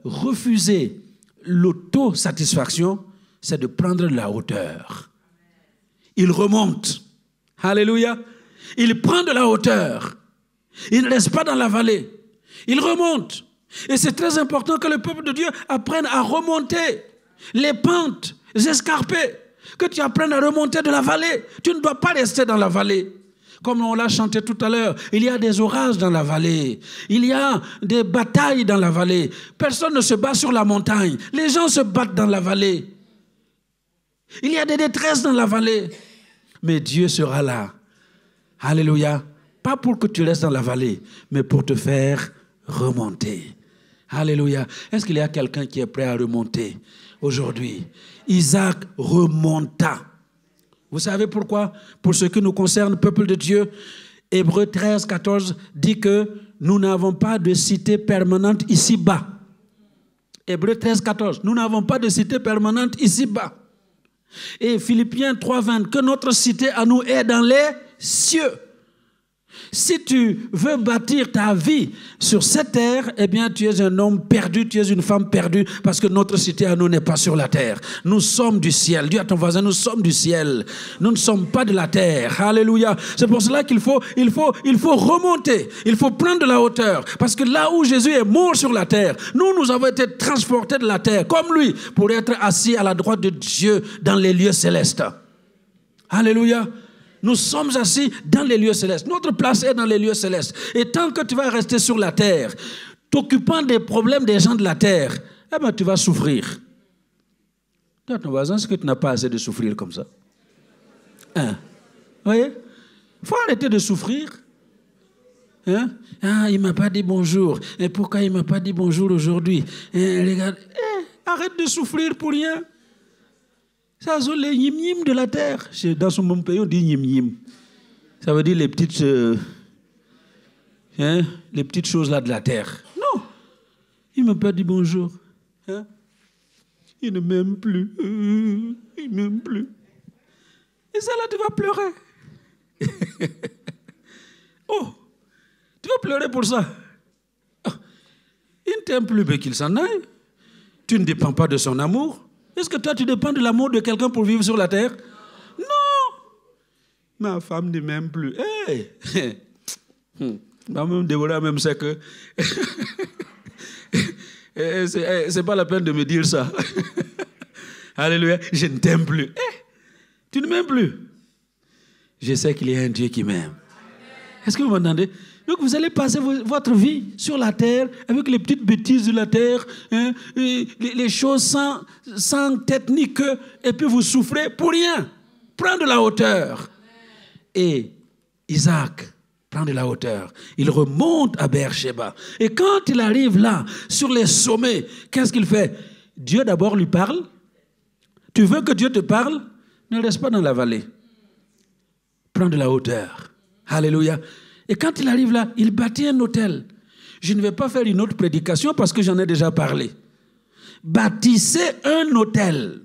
refuser l'autosatisfaction, c'est de prendre la hauteur. Il remonte. Alléluia. Il prend de la hauteur. Il ne reste pas dans la vallée. Il remonte. Et c'est très important que le peuple de Dieu apprenne à remonter les pentes escarpées, que tu apprennes à remonter de la vallée. Tu ne dois pas rester dans la vallée. Comme on l'a chanté tout à l'heure, il y a des orages dans la vallée. Il y a des batailles dans la vallée. Personne ne se bat sur la montagne. Les gens se battent dans la vallée. Il y a des détresses dans la vallée. Mais Dieu sera là. Alléluia. Pas pour que tu restes dans la vallée, mais pour te faire remonter. Alléluia. Est-ce qu'il y a quelqu'un qui est prêt à remonter aujourd'hui? Isaac remonta. Vous savez pourquoi? Pour ce qui nous concerne, peuple de Dieu, Hébreux 13, 14 dit que nous n'avons pas de cité permanente ici-bas. Hébreux 13, 14, nous n'avons pas de cité permanente ici-bas. Et Philippiens 3, 20, que notre cité à nous est dans les cieux. Si tu veux bâtir ta vie sur cette terre, eh bien tu es un homme perdu, tu es une femme perdue, parce que notre cité à nous n'est pas sur la terre. Nous sommes du ciel. Dis à ton voisin, nous sommes du ciel. Nous ne sommes pas de la terre. Alléluia. C'est pour cela qu'il faut remonter. Il faut prendre de la hauteur. Parce que là où Jésus est mort sur la terre, nous avons été transportés de la terre, comme lui, pour être assis à la droite de Dieu dans les lieux célestes. Alléluia. Nous sommes assis dans les lieux célestes. Notre place est dans les lieux célestes. Et tant que tu vas rester sur la terre, t'occupant des problèmes des gens de la terre, eh bien, tu vas souffrir. Dis à ton voisin, est-ce que tu n'as pas assez de souffrir comme ça? Hein? Vous voyez? Il faut arrêter de souffrir. Hein? Ah, il ne m'a pas dit bonjour. Et pourquoi il ne m'a pas dit bonjour aujourd'hui? Regarde, arrête de souffrir pour rien. Ça, sont les yim-yim de la terre. Dans son mon pays, on dit yim-yim. Ça veut dire les petites choses là de la terre. Non. Il ne m'a pas dit bonjour. Hein? Il ne m'aime plus. Il ne m'aime plus. Et ça là, tu vas pleurer. Oh, tu vas pleurer pour ça. Oh. Il ne t'aime plus, mais qu'il s'en aille. Tu ne dépends pas de son amour. Est-ce que toi, tu dépends de l'amour de quelqu'un pour vivre sur la terre? Non. Ma femme ne m'aime plus. Hey. Même Déborah même sait que c'est pas la peine de me dire ça. Alléluia. Je ne t'aime plus. Hey. Tu ne m'aimes plus. Je sais qu'il y a un Dieu qui m'aime. Est-ce que vous m'entendez? Donc vous allez passer votre vie sur la terre avec les petites bêtises de la terre, hein, les choses sans tête ni queue, et puis vous souffrez pour rien. Prends de la hauteur. Et Isaac prend de la hauteur. Il remonte à Beersheba. Et quand il arrive là, sur les sommets, qu'est-ce qu'il fait? Dieu d'abord lui parle. Tu veux que Dieu te parle? Ne reste pas dans la vallée. Prends de la hauteur. Alléluia. Et quand il arrive là, il bâtit un autel. Je ne vais pas faire une autre prédication parce que j'en ai déjà parlé. Bâtissez un autel.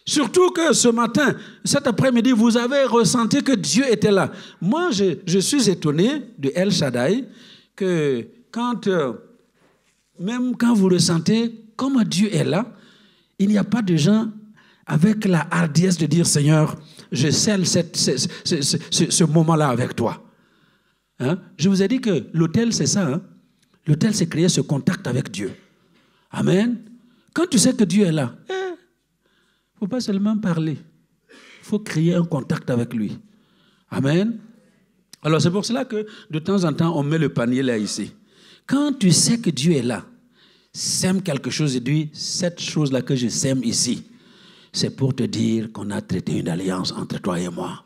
Surtout que ce matin, cet après-midi, vous avez ressenti que Dieu était là. Moi, je suis étonné de El Shaddai que même quand vous ressentez comme Dieu est là, il n'y a pas de gens avec la hardiesse de dire, Seigneur, je scelle ce moment-là avec toi. Hein? Je vous ai dit que l'autel, c'est ça. Hein? L'autel, c'est créer ce contact avec Dieu. Amen. Quand tu sais que Dieu est là, il ne faut pas seulement parler. Il faut créer un contact avec lui. Amen. Alors, c'est pour cela que de temps en temps, on met le panier là, ici. Quand tu sais que Dieu est là, sème quelque chose et dis, cette chose-là que je sème ici, c'est pour te dire qu'on a traité une alliance entre toi et moi.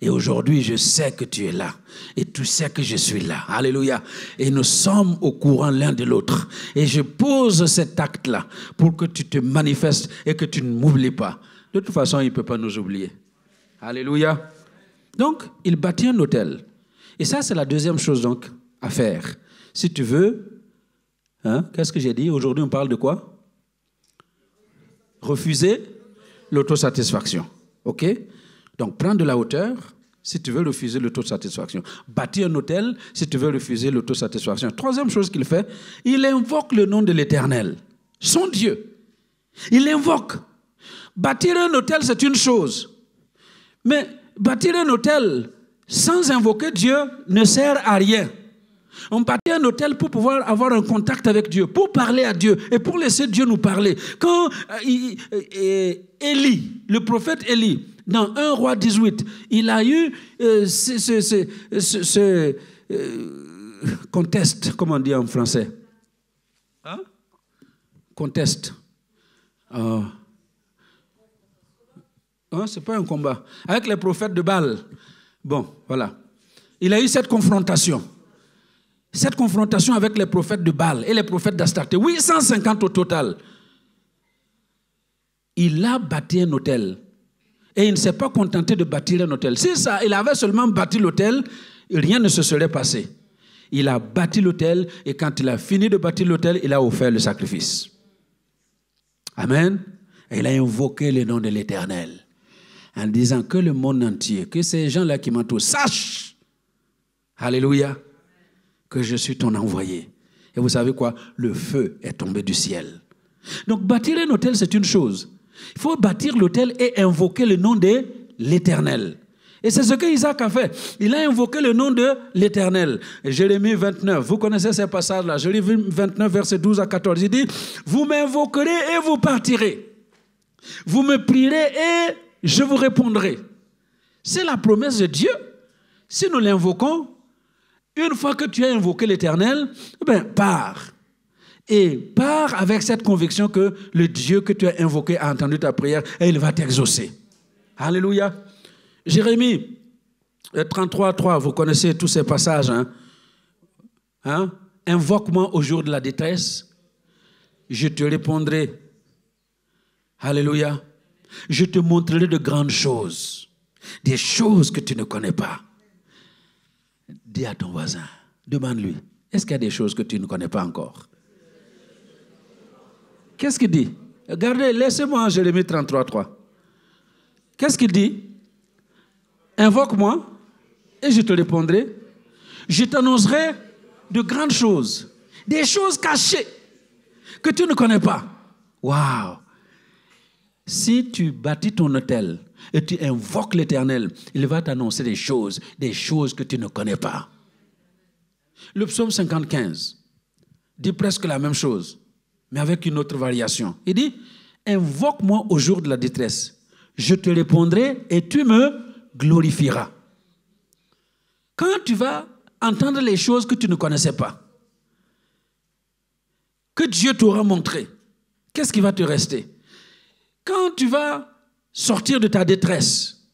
Et aujourd'hui, je sais que tu es là. Et tu sais que je suis là. Alléluia. Et nous sommes au courant l'un de l'autre. Et je pose cet acte-là pour que tu te manifestes et que tu ne m'oublies pas. De toute façon, il ne peut pas nous oublier. Alléluia. Donc, il bâtit un autel. Et ça, c'est la deuxième chose donc à faire. Si tu veux, hein, qu'est-ce que j'ai dit? Aujourd'hui, on parle de quoi? Refuser l'autosatisfaction. OK? Donc, prends de la hauteur si tu veux refuser l'autosatisfaction. Bâtir un autel si tu veux refuser l'autosatisfaction. Troisième chose qu'il fait, il invoque le nom de l'Éternel, son Dieu. Il invoque. Bâtir un autel, c'est une chose. Mais bâtir un autel sans invoquer Dieu ne sert à rien. On bâtit un hôtel pour pouvoir avoir un contact avec Dieu, pour parler à Dieu et pour laisser Dieu nous parler. Quand Élie, le prophète Élie, dans 1 Roi 18, il a eu ce conteste, comment on dit en français? Hein? Conteste. C'est pas un combat. Avec les prophètes de Baal. Bon, voilà. Il a eu cette confrontation. Cette confrontation avec les prophètes de Baal et les prophètes d'Astarté. 850 au total. Il a bâti un hôtel. Et il ne s'est pas contenté de bâtir un hôtel. Si ça, il avait seulement bâti l'hôtel, rien ne se serait passé. Il a bâti l'hôtel et quand il a fini de bâtir l'hôtel, il a offert le sacrifice. Amen. Et il a invoqué le nom de l'Éternel en disant que le monde entier, que ces gens-là qui m'entourent sachent, alléluia, que je suis ton envoyé. Et vous savez quoi? Le feu est tombé du ciel. Donc bâtir un hôtel, c'est une chose. Il faut bâtir l'hôtel et invoquer le nom de l'Éternel. Et c'est ce qu'Isaac a fait. Il a invoqué le nom de l'Éternel. Jérémie 29, vous connaissez ces passages-là. Jérémie 29, verset 12 à 14. Il dit, vous m'invoquerez et vous partirez. Vous me prierez et je vous répondrai. C'est la promesse de Dieu. Si nous l'invoquons, une fois que tu as invoqué l'Éternel, pars. Et pars avec cette conviction que le Dieu que tu as invoqué a entendu ta prière et il va t'exaucer. Alléluia. Jérémie 33, 3, vous connaissez tous ces passages. Invoque-moi au jour de la détresse, je te répondrai. Alléluia. Je te montrerai de grandes choses, des choses que tu ne connais pas. Dis à ton voisin, demande-lui, est-ce qu'il y a des choses que tu ne connais pas encore? Qu'est-ce qu'il dit? Regardez, laissez-moi Jérémie 33, 3. Qu'est-ce qu'il dit? Invoque-moi et je te répondrai. Je t'annoncerai de grandes choses, des choses cachées que tu ne connais pas. Waouh! Si tu bâtis ton hôtel et tu invoques l'Éternel, il va t'annoncer des choses que tu ne connais pas. Le psaume 55 dit presque la même chose, mais avec une autre variation. Il dit, invoque-moi au jour de la détresse. Je te répondrai et tu me glorifieras. Quand tu vas entendre les choses que tu ne connaissais pas, que Dieu t'aura montré, qu'est-ce qui va te rester? Quand tu vas sortir de ta détresse,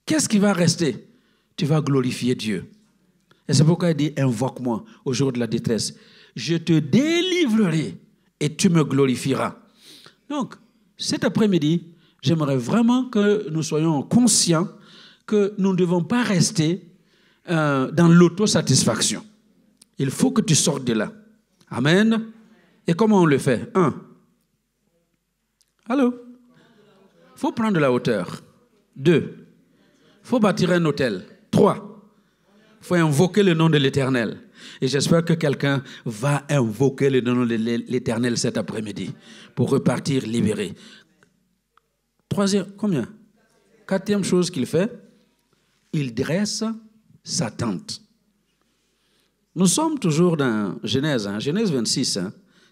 qu'est-ce qui va rester? Tu vas glorifier Dieu. Et c'est pourquoi il dit, invoque-moi au jour de la détresse. Je te délivrerai et tu me glorifieras. Donc, cet après-midi, j'aimerais vraiment que nous soyons conscients que nous ne devons pas rester dans l'autosatisfaction. Il faut que tu sortes de là. Amen. Et comment on le fait? 1. Allô? Il faut prendre de la hauteur. 2. Il faut bâtir un hôtel. 3. Il faut invoquer le nom de l'Éternel. Et j'espère que quelqu'un va invoquer le nom de l'Éternel cet après-midi pour repartir libéré. 3e, combien? 4e chose qu'il fait, il dresse sa tente. Nous sommes toujours dans Genèse, Genèse 26,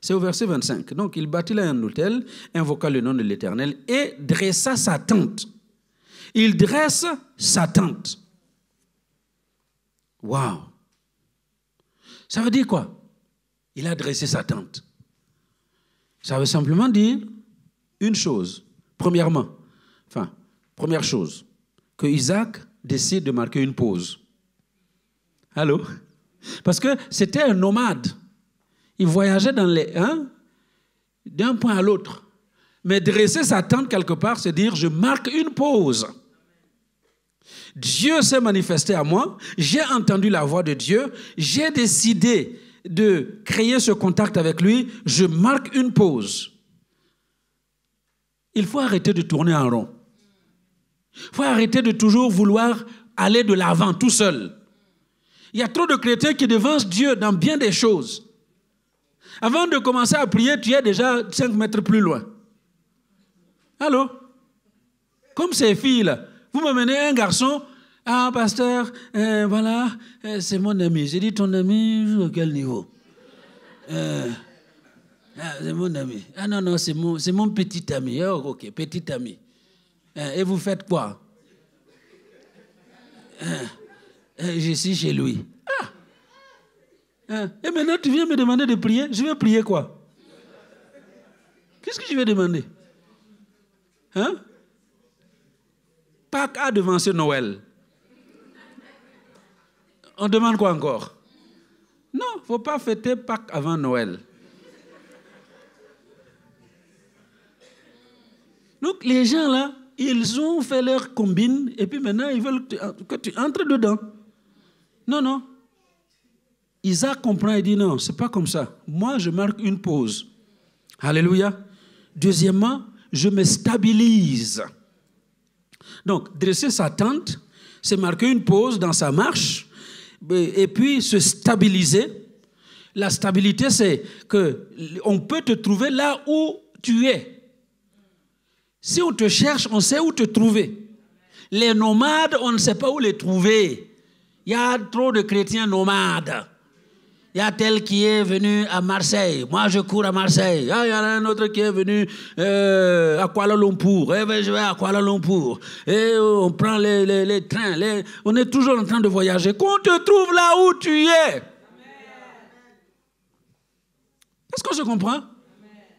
c'est au verset 25. Donc, il bâtit là un hôtel, invoqua le nom de l'Éternel et dressa sa tente. Il dresse sa tente. Waouh! Ça veut dire quoi? Il a dressé sa tente. Ça veut simplement dire une chose. Première chose, que Isaac décide de marquer une pause. Allô? Parce que c'était un nomade. Il voyageait d'un point à l'autre. Mais dresser sa tente quelque part, c'est dire, je marque une pause. Dieu s'est manifesté à moi, j'ai entendu la voix de Dieu, j'ai décidé de créer ce contact avec lui, je marque une pause. Il faut arrêter de tourner en rond. Il faut arrêter de toujours vouloir aller de l'avant tout seul. Il y a trop de chrétiens qui devancent Dieu dans bien des choses. Avant de commencer à prier, tu es déjà 5 mètres plus loin. Allô? Comme ces filles-là. Vous me menez un garçon Ah, pasteur, voilà, c'est mon ami. J'ai dit, ton ami, à quel niveau? C'est mon ami. Ah non, c'est mon petit ami. Oh, ok, petit ami. Et vous faites quoi? Je suis chez lui. Et maintenant, tu viens me demander de prier? Je vais prier quoi? Qu'est-ce que je vais demander? Pâques a devancé Noël. On demande quoi encore? Non, il ne faut pas fêter Pâques avant Noël. Donc, les gens là, ils ont fait leur combine et puis maintenant, ils veulent que tu entres dedans. Non. Isaac comprend et dit non, ce n'est pas comme ça. Moi, je marque une pause. Alléluia. Deuxièmement, je me stabilise. Donc, dresser sa tente, c'est marquer une pause dans sa marche et puis se stabiliser. La stabilité, c'est qu'on peut te trouver là où tu es. Si on te cherche, on sait où te trouver. Les nomades, on ne sait pas où les trouver. Il y a trop de chrétiens nomades. Il y a tel qui est venu à Marseille. Moi, je cours à Marseille. Ah, il y en a un autre qui est venu à Kuala Lumpur. Eh bien, je vais à Kuala Lumpur. Et on prend les trains. On est toujours en train de voyager. Qu'on te trouve là où tu es. Est-ce qu'on se comprend?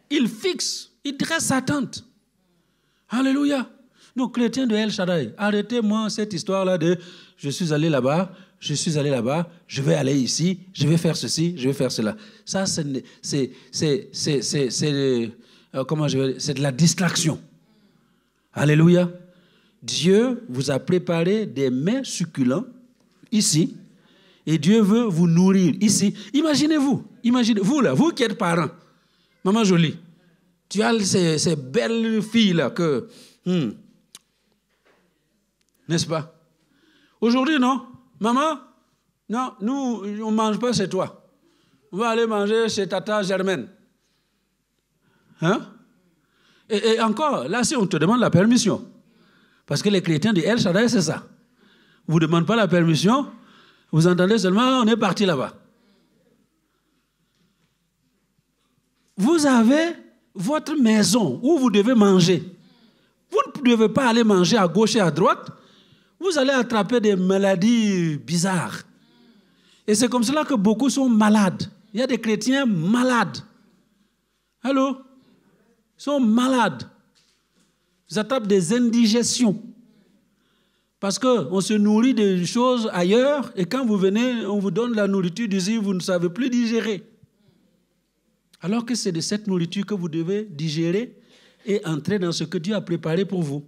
Il fixe, il dresse sa tente. Alléluia. Donc, chrétiens de El Shaddai, arrêtez-moi cette histoire-là de je suis allé là-bas, je vais aller ici, je vais faire ceci, je vais faire cela. Ça, c'est de la distraction. Alléluia. Dieu vous a préparé des mets succulents ici et Dieu veut vous nourrir ici. Imaginez-vous là, vous qui êtes parents, maman jolie, tu as ces belles filles-là que... n'est-ce pas? Aujourd'hui, non? Maman, non, nous, on ne mange pas chez toi. On va aller manger chez Tata Germaine. Et encore, là, si on te demande la permission, parce que les chrétiens de El Shaddai, c'est ça. On ne vous demande pas la permission, vous entendez seulement, on est parti là-bas. Vous avez votre maison où vous devez manger. Vous ne devez pas aller manger à gauche et à droite. Vous allez attraper des maladies bizarres. Et c'est comme cela que beaucoup sont malades. Il y a des chrétiens malades. Allô? Ils sont malades. Ils attrapent des indigestions. Parce qu'on se nourrit de choses ailleurs et quand vous venez, on vous donne la nourriture d'ici, vous ne savez plus digérer. Alors que c'est de cette nourriture que vous devez digérer et entrer dans ce que Dieu a préparé pour vous.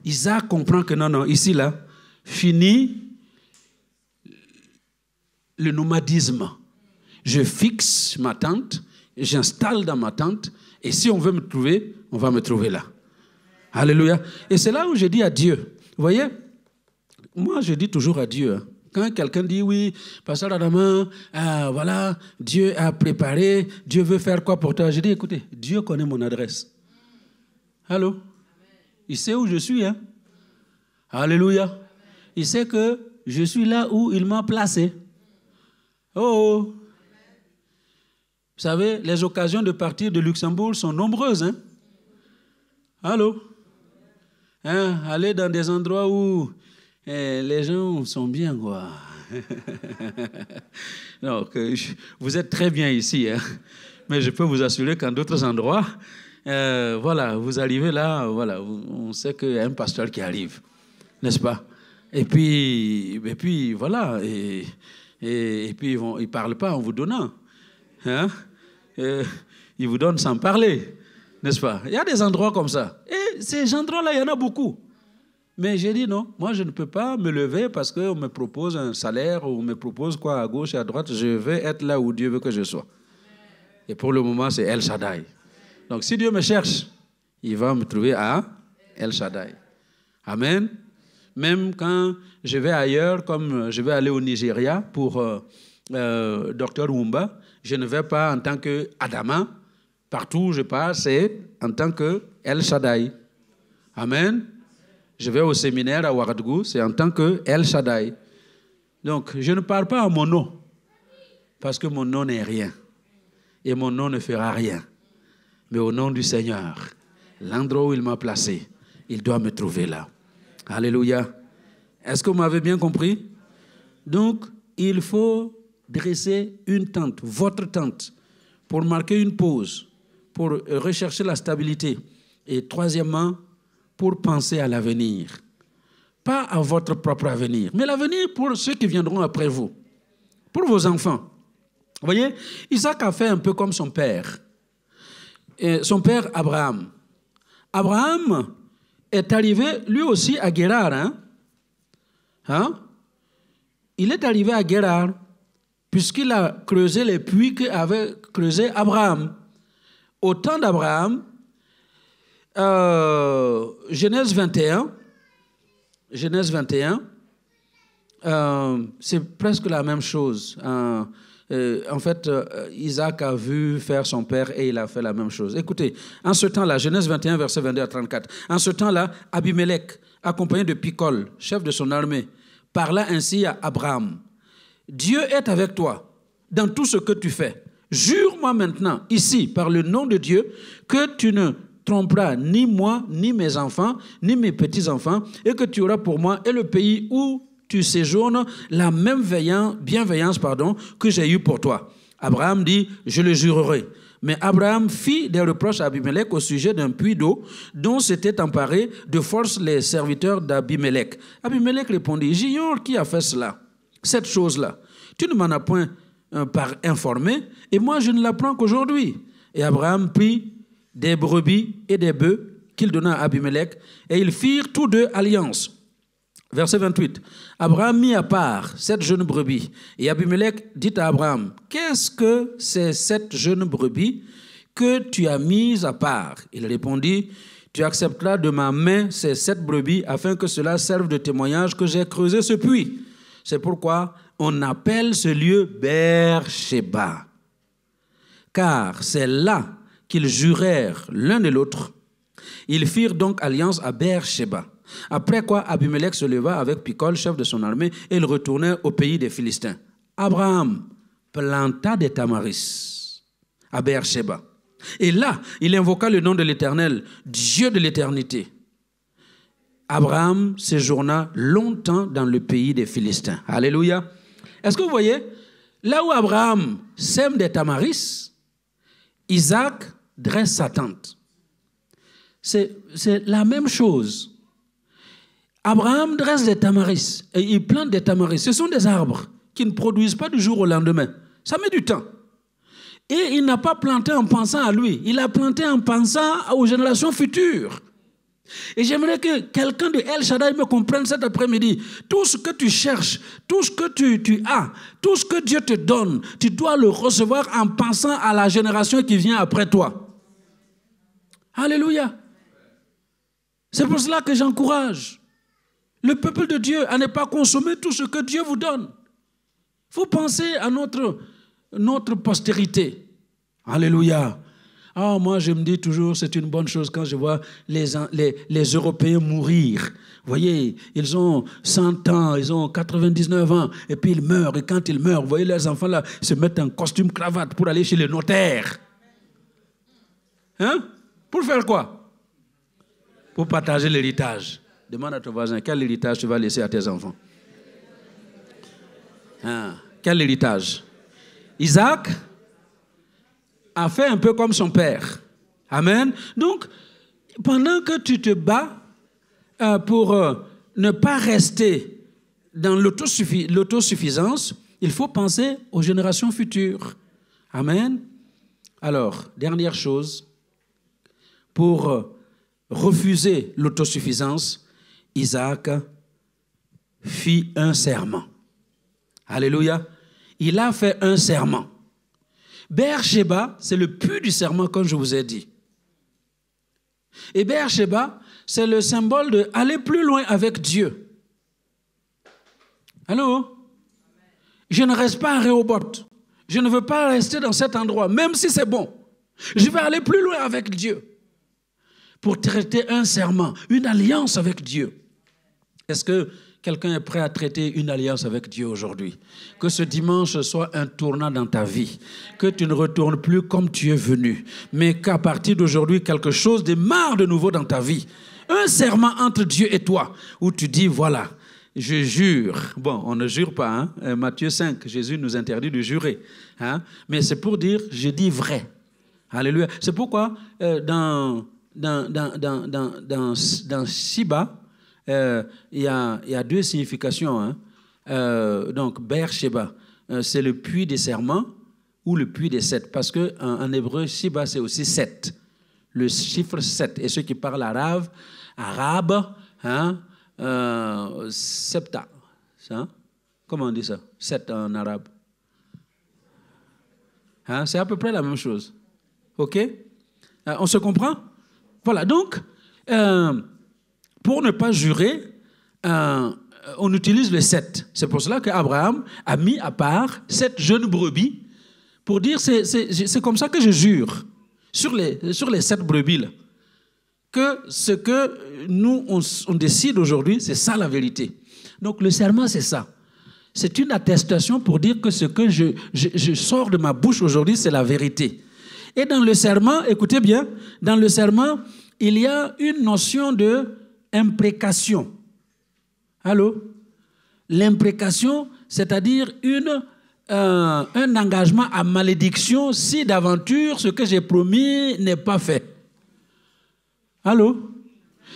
Isaac comprend que non, ici, là, fini le nomadisme. Je fixe ma tente, j'installe dans ma tente, et si on veut me trouver, on va me trouver là. Alléluia. Et c'est là où je dis à Dieu, vous voyez, moi je dis toujours à Dieu, quand quelqu'un dit oui, pasteur Adama, voilà, Dieu a préparé, Dieu veut faire quoi pour toi? Je dis, écoutez, Dieu connaît mon adresse. Allô? Il sait où je suis, hein? Alléluia. Il sait que je suis là où il m'a placé. Oh! Vous savez, les occasions de partir de Luxembourg sont nombreuses, hein? Allô? Aller dans des endroits où les gens sont bien, quoi. Donc, vous êtes très bien ici, hein? Mais je peux vous assurer qu'en d'autres endroits, voilà, vous arrivez là, voilà, on sait qu'il y a un pasteur qui arrive, n'est-ce pas? Et puis voilà, et puis ils ne parlent pas en vous donnant, hein? Ils vous donnent sans parler, n'est-ce pas? Il y a des endroits comme ça. Et ces endroits-là, il y en a beaucoup. Mais j'ai dit non, moi je ne peux pas me lever parce qu'on me propose un salaire ou on me propose quoi à gauche et à droite. Je vais être là où Dieu veut que je sois. Et pour le moment, c'est El Shaddai. Donc, si Dieu me cherche, il va me trouver à El Shaddai. Amen. Même quand je vais ailleurs, comme je vais aller au Nigeria pour Dr Wumba, je ne vais pas en tant qu'Adama. Partout où je passe, c'est en tant que El Shaddai. Amen. Je vais au séminaire à Ouagadougou, c'est en tant que El Shaddai. Donc, je ne parle pas en mon nom, parce que mon nom n'est rien. Et mon nom ne fera rien. Mais au nom du Seigneur, l'endroit où il m'a placé, il doit me trouver là. Alléluia. Est-ce que vous m'avez bien compris? Donc, il faut dresser une tente, votre tente, pour marquer une pause, pour rechercher la stabilité. Et troisièmement, pour penser à l'avenir. Pas à votre propre avenir, mais l'avenir pour ceux qui viendront après vous. Pour vos enfants. Vous voyez, Isaac a fait un peu comme son père. Et son père Abraham. Abraham est arrivé lui aussi à Guérar. Il est arrivé à Guérar puisqu'il a creusé les puits qu'avait creusé Abraham. Au temps d'Abraham, Genèse 21, c'est presque la même chose. En fait, Isaac a vu faire son père et il a fait la même chose. Écoutez, en ce temps-là, Genèse 21, verset 22 à 34, en ce temps-là, Abimelech, accompagné de Picol, chef de son armée, parla ainsi à Abraham. Dieu est avec toi dans tout ce que tu fais. Jure-moi maintenant, ici, par le nom de Dieu, que tu ne tromperas ni moi, ni mes enfants, ni mes petits-enfants, et que tu auras pour moi et le pays où tu séjournes la même bienveillance que j'ai eue pour toi. Abraham dit, je le jurerai. Mais Abraham fit des reproches à Abimelech au sujet d'un puits d'eau dont s'étaient emparés de force les serviteurs d'Abimelech. Abimelech répondit, j'ignore qui a fait cela, cette chose-là. Tu ne m'en as point informé, et moi je ne l'apprends qu'aujourd'hui. Et Abraham prit des brebis et des bœufs qu'il donna à Abimelech, et ils firent tous deux alliance. Verset 28. Abraham mit à part cette jeune brebis. Et Abimelech dit à Abraham, qu'est-ce que c'est cette jeune brebis que tu as mise à part? Il répondit, tu accepteras de ma main ces 7 brebis afin que cela serve de témoignage que j'ai creusé ce puits. C'est pourquoi on appelle ce lieu Beer-Sheba. Car c'est là qu'ils jurèrent l'un et l'autre. Ils firent donc alliance à Beer-Sheba. Après quoi, Abimelech se leva avec Picol, chef de son armée, et il retournait au pays des Philistins. Abraham planta des tamaris à Beer-Sheba. Et là, il invoqua le nom de l'Éternel, Dieu de l'éternité. Abraham séjourna longtemps dans le pays des Philistins. Alléluia. Est-ce que vous voyez, là où Abraham sème des tamaris, Isaac dresse sa tente. C'est la même chose. Abraham dresse des tamaris et il plante des tamaris. Ce sont des arbres qui ne produisent pas du jour au lendemain. Ça met du temps. Et il n'a pas planté en pensant à lui. Il a planté en pensant aux générations futures. Et j'aimerais que quelqu'un de El Shaddai me comprenne cet après-midi. Tout ce que tu cherches, tout ce que tu as, tout ce que Dieu te donne, tu dois le recevoir en pensant à la génération qui vient après toi. Alléluia. C'est pour cela que j'encourage le peuple de Dieu à ne pas consommer tout ce que Dieu vous donne. Il faut penser à notre postérité. Alléluia. Ah, moi, je me dis toujours, c'est une bonne chose quand je vois les Européens mourir. Vous voyez, ils ont 100 ans, ils ont 99 ans, et puis ils meurent. Et quand ils meurent, vous voyez, leurs enfants là, se mettent en costume cravate pour aller chez le notaire. Hein? Pour faire quoi? Pour partager l'héritage. Demande à ton voisin, quel héritage tu vas laisser à tes enfants? Hein? Quel héritage? Isaac a fait un peu comme son père. Amen. Donc, pendant que tu te bats pour ne pas rester dans l'autosuffisance, il faut penser aux générations futures. Amen. Alors, dernière chose, pour refuser l'autosuffisance, Isaac fit un serment. Alléluia. Il a fait un serment. Beer-Sheba, c'est le puits du serment, comme je vous ai dit. Et Beer-Sheba, c'est le symbole d'aller plus loin avec Dieu. Allô? Je ne reste pas à Rehoboth. Je ne veux pas rester dans cet endroit, même si c'est bon. Je vais aller plus loin avec Dieu pour traiter un serment, une alliance avec Dieu. Est-ce que quelqu'un est prêt à traiter une alliance avec Dieu aujourd'hui? Que ce dimanche soit un tournant dans ta vie. Que tu ne retournes plus comme tu es venu. Mais qu'à partir d'aujourd'hui, quelque chose démarre de nouveau dans ta vie. Un serment entre Dieu et toi, où tu dis, voilà, je jure. Bon, on ne jure pas. Hein? Matthieu 5, Jésus nous interdit de jurer. Hein? Mais c'est pour dire, je dis vrai. Alléluia. C'est pourquoi dans Shiba, il y a deux significations. Hein? Donc, Beer-Sheba, c'est le puits des serments ou le puits des sept. Parce qu'en hébreu, Shiba, c'est aussi 7. Le chiffre 7. Et ceux qui parlent arabe, hein, septa. Hein? Comment on dit ça? 7 en arabe. Hein? C'est à peu près la même chose. OK? On se comprend? Voilà, donc, pour ne pas jurer, on utilise le 7. C'est pour cela qu'Abraham a mis à part 7 jeunes brebis pour dire, c'est comme ça que je jure sur les 7 brebis, là, que ce que nous, on décide aujourd'hui, c'est ça la vérité. Donc, le serment, c'est ça. C'est une attestation pour dire que ce que je sors de ma bouche aujourd'hui, c'est la vérité. Et dans le serment, écoutez bien, dans le serment, il y a une notion de imprécation. Allô? L'imprécation, c'est-à-dire un engagement à malédiction si d'aventure ce que j'ai promis n'est pas fait. Allô?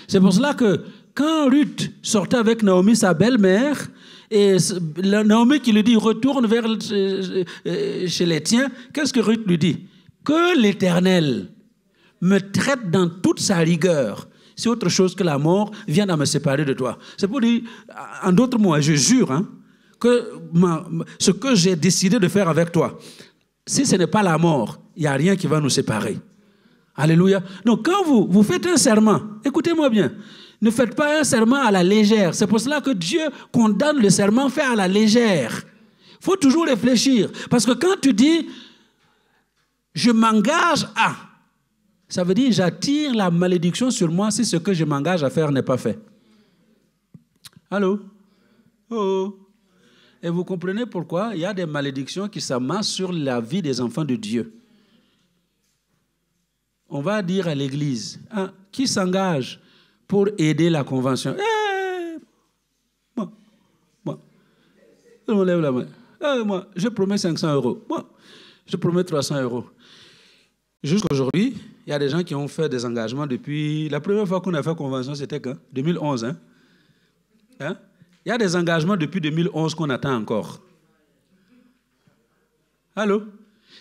C'est pour cela que quand Ruth sortait avec Naomi, sa belle-mère, et Naomi qui lui dit « retourne vers chez les tiens », qu'est-ce que Ruth lui dit? Que l'Éternel me traite dans toute sa rigueur, c'est autre chose que la mort, vienne à me séparer de toi. C'est pour dire, en d'autres mots, je jure hein, que ce que j'ai décidé de faire avec toi, si ce n'est pas la mort, il n'y a rien qui va nous séparer. Alléluia. Donc quand vous faites un serment, écoutez-moi bien, ne faites pas un serment à la légère. C'est pour cela que Dieu condamne le serment fait à la légère. Il faut toujours réfléchir. Parce que quand tu dis je m'engage à, ça veut dire j'attire la malédiction sur moi si ce que je m'engage à faire n'est pas fait. Allô? Oh. Et vous comprenez pourquoi il y a des malédictions qui s'amassent sur la vie des enfants de Dieu. On va dire à l'église, hein, qui s'engage pour aider la convention? Moi. On lève la main. Moi, je promets 500 €. Moi, je promets 300 €. Jusqu'aujourd'hui, il y a des gens qui ont fait des engagements depuis... La première fois qu'on a fait convention, c'était quand? 2011. Hein? Il y a des engagements depuis 2011 qu'on attend encore. Allô?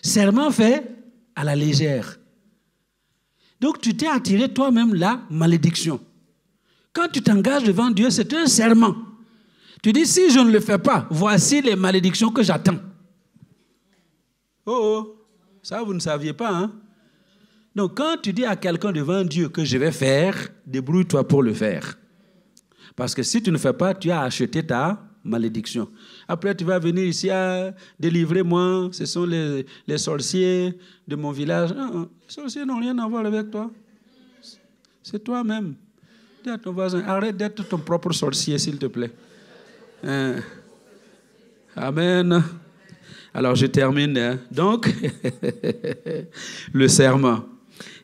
Serment fait à la légère. Donc, tu t'es attiré toi-même la malédiction. Quand tu t'engages devant Dieu, c'est un serment. Tu dis, si je ne le fais pas, voici les malédictions que j'attends. Oh, ça vous ne saviez pas, hein? Donc, quand tu dis à quelqu'un devant Dieu que je vais faire, débrouille-toi pour le faire. Parce que si tu ne fais pas, tu as acheté ta malédiction. Après, tu vas venir ici à délivrer-moi. Ce sont les sorciers de mon village. Non, les sorciers n'ont rien à voir avec toi. C'est toi-même. Dis à ton voisin, arrête d'être ton propre sorcier, s'il te plaît. Amen. Alors, je termine. Hein. Donc, le serment.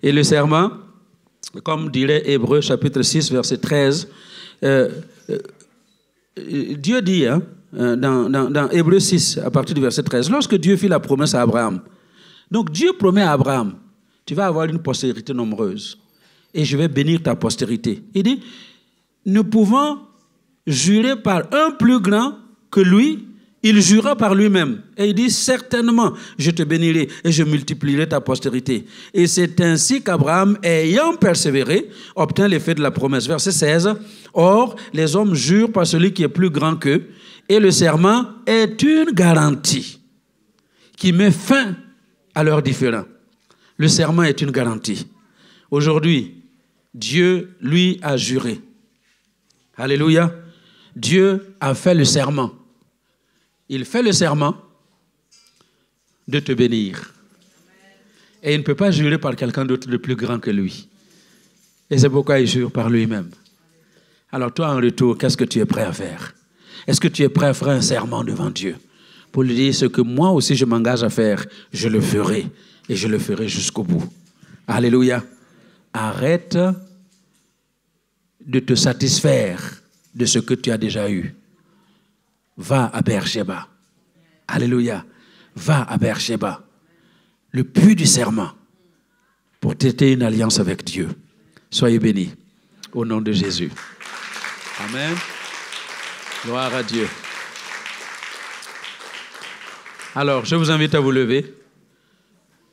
Et le serment, comme dirait Hébreux, chapitre 6, verset 13, Dieu dit, hein, dans Hébreux 6, à partir du verset 13, lorsque Dieu fit la promesse à Abraham, donc Dieu promet à Abraham, tu vas avoir une postérité nombreuse, et je vais bénir ta postérité. Il dit, ne pouvant jurer par un plus grand que lui, il jura par lui-même. Et il dit, certainement, je te bénirai et je multiplierai ta postérité. Et c'est ainsi qu'Abraham, ayant persévéré, obtint l'effet de la promesse. Verset 16. Or, les hommes jurent par celui qui est plus grand qu'eux, et le serment est une garantie qui met fin à leurs différends. Le serment est une garantie. Aujourd'hui, Dieu, lui, a juré. Alléluia. Dieu a fait le serment. Il fait le serment de te bénir. Et il ne peut pas jurer par quelqu'un d'autre de plus grand que lui. Et c'est pourquoi il jure par lui-même. Alors toi, en retour, qu'est-ce que tu es prêt à faire? Est-ce que tu es prêt à faire un serment devant Dieu pour lui dire ce que moi aussi je m'engage à faire, je le ferai et je le ferai jusqu'au bout. Alléluia. Arrête de te satisfaire de ce que tu as déjà eu. Va à Beersheba. Alléluia. Va à Beersheba. Le puits du serment pour traiter une alliance avec Dieu. Soyez bénis. Au nom de Jésus. Amen. Gloire à Dieu. Alors, je vous invite à vous lever.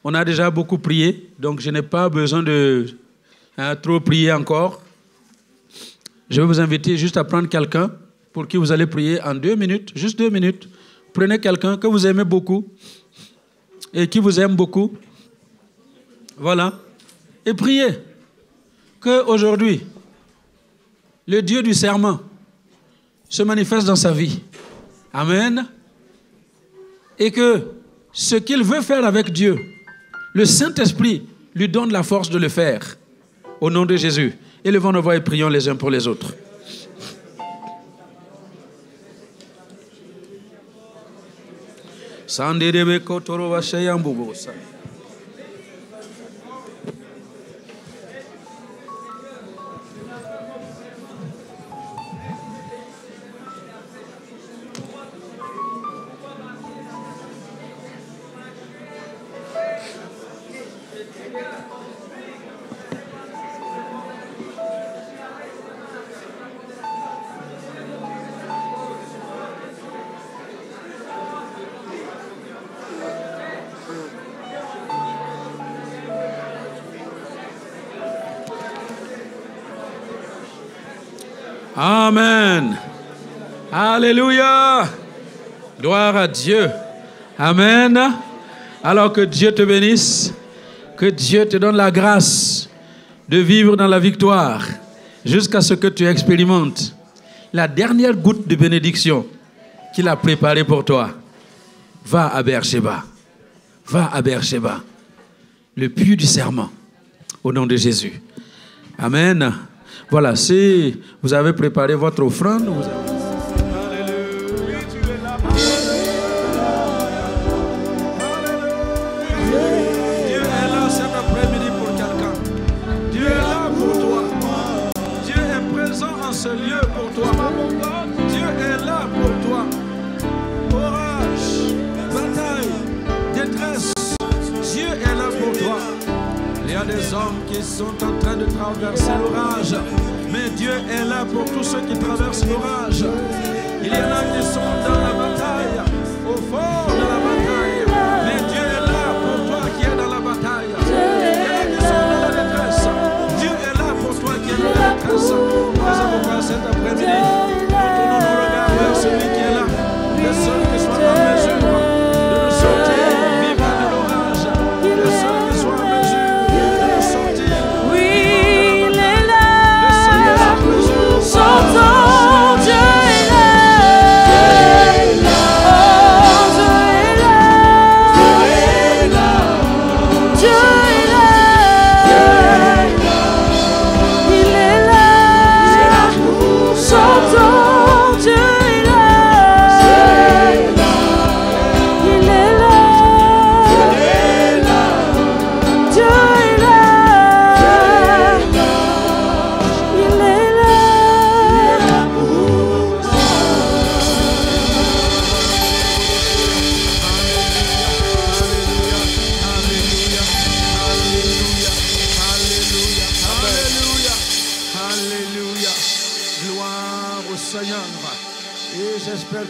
On a déjà beaucoup prié, donc je n'ai pas besoin de trop prier encore. Je vais vous inviter juste à prendre quelqu'un pour qui vous allez prier en 2 minutes, juste 2 minutes. Prenez quelqu'un que vous aimez beaucoup et qui vous aime beaucoup. Voilà. Et priez qu'aujourd'hui, le Dieu du serment se manifeste dans sa vie. Amen. Et que ce qu'il veut faire avec Dieu, le Saint-Esprit lui donne la force de le faire. Au nom de Jésus. Élevons nos voix et prions les uns pour les autres. Amen. Alléluia. Gloire à Dieu. Amen. Alors que Dieu te bénisse, que Dieu te donne la grâce de vivre dans la victoire jusqu'à ce que tu expérimentes la dernière goutte de bénédiction qu'il a préparée pour toi. Va à Beersheba. Va à Beersheba. Le puits du serment. Au nom de Jésus. Amen. Voilà, si vous avez préparé votre offrande, vous avez... Dieu est là cet après-midi pour quelqu'un. Dieu est là pour toi. Dieu est présent en ce lieu pour toi. Dieu est là pour toi. Orage, bataille, détresse. Dieu est là pour toi. Il y a des hommes qui sont en train de traverser l'orage, mais Dieu est là pour tous ceux qui traversent l'orage. Il y en a qui sont dans la bataille, au fond de la bataille, mais Dieu est là pour toi qui es dans la bataille. Il y en a qui sont dans la détresse. Dieu est là pour toi qui es dans la détresse. C'est pourquoi cet après-midi, nous tournons nos regards vers celui qui est là, le seul qui soit en mesure de nous sortir vivants de l'orage, le seul qui soit en mesure.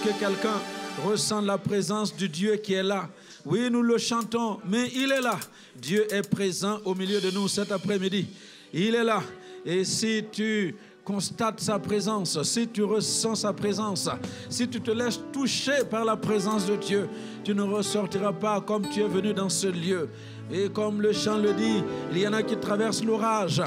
Que quelqu'un ressent la présence du Dieu qui est là. Oui, nous le chantons, mais il est là. Dieu est présent au milieu de nous cet après-midi. Il est là. Et si tu constates sa présence, si tu ressens sa présence, si tu te laisses toucher par la présence de Dieu, tu ne ressortiras pas comme tu es venu dans ce lieu Et comme le chant le dit, il y en a qui traversent l'orage.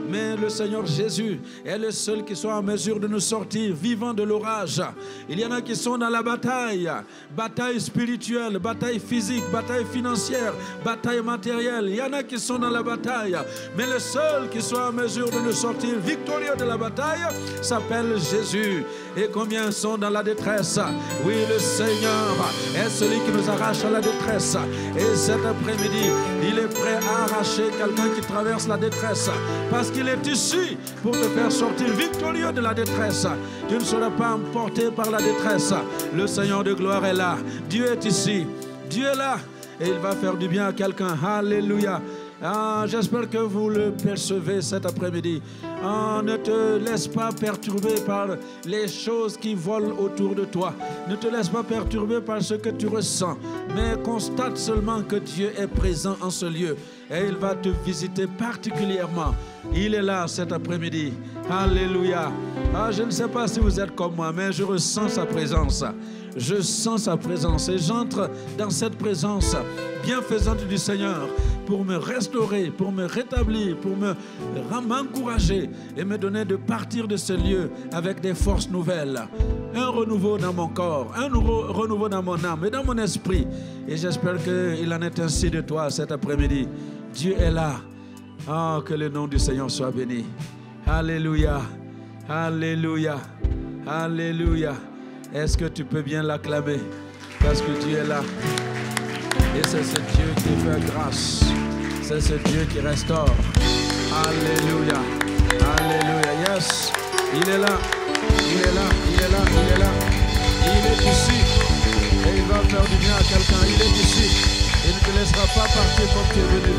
Mais le Seigneur Jésus est le seul qui soit en mesure de nous sortir vivants de l'orage. Il y en a qui sont dans la bataille. Bataille spirituelle, bataille physique, bataille financière, bataille matérielle. Il y en a qui sont dans la bataille. Mais le seul qui soit en mesure de nous sortir victorieux de la bataille s'appelle Jésus. Et combien sont dans la détresse? Oui, le Seigneur est celui qui nous arrache à la détresse. Et cet après-midi, il est prêt à arracher quelqu'un qui traverse la détresse. Parce qu'il est ici pour te faire sortir victorieux de la détresse. Tu ne seras pas emporté par la détresse. Le Seigneur de gloire est là. Dieu est ici. Dieu est là. Et il va faire du bien à quelqu'un. Alléluia. J'espère que vous le percevez cet après-midi. Ne te laisse pas perturber par les choses qui volent autour de toi. Ne te laisse pas perturber par ce que tu ressens. Mais constate seulement que Dieu est présent en ce lieu. Et il va te visiter particulièrement. Il est là cet après-midi. Alléluia. Je ne sais pas si vous êtes comme moi, mais je ressens sa présence. Je sens sa présence et j'entre dans cette présence bienfaisante du Seigneur pour me restaurer, pour me rétablir, pour m'encourager et me donner de partir de ce lieu avec des forces nouvelles. Un renouveau dans mon corps, un renouveau dans mon âme et dans mon esprit. Et j'espère qu'il en est ainsi de toi cet après-midi. Dieu est là. Que le nom du Seigneur soit béni. Alléluia. Alléluia. Alléluia. Est-ce que tu peux bien l'acclamer? Parce que Dieu est là. Et c'est ce Dieu qui fait grâce. C'est ce Dieu qui restaure. Alléluia. Alléluia. Yes. Il est là. Il est là. Il est là. Il est là. Il est ici. Et il va faire du bien à quelqu'un. Il est ici. Il ne te laissera pas partir comme tu es venu.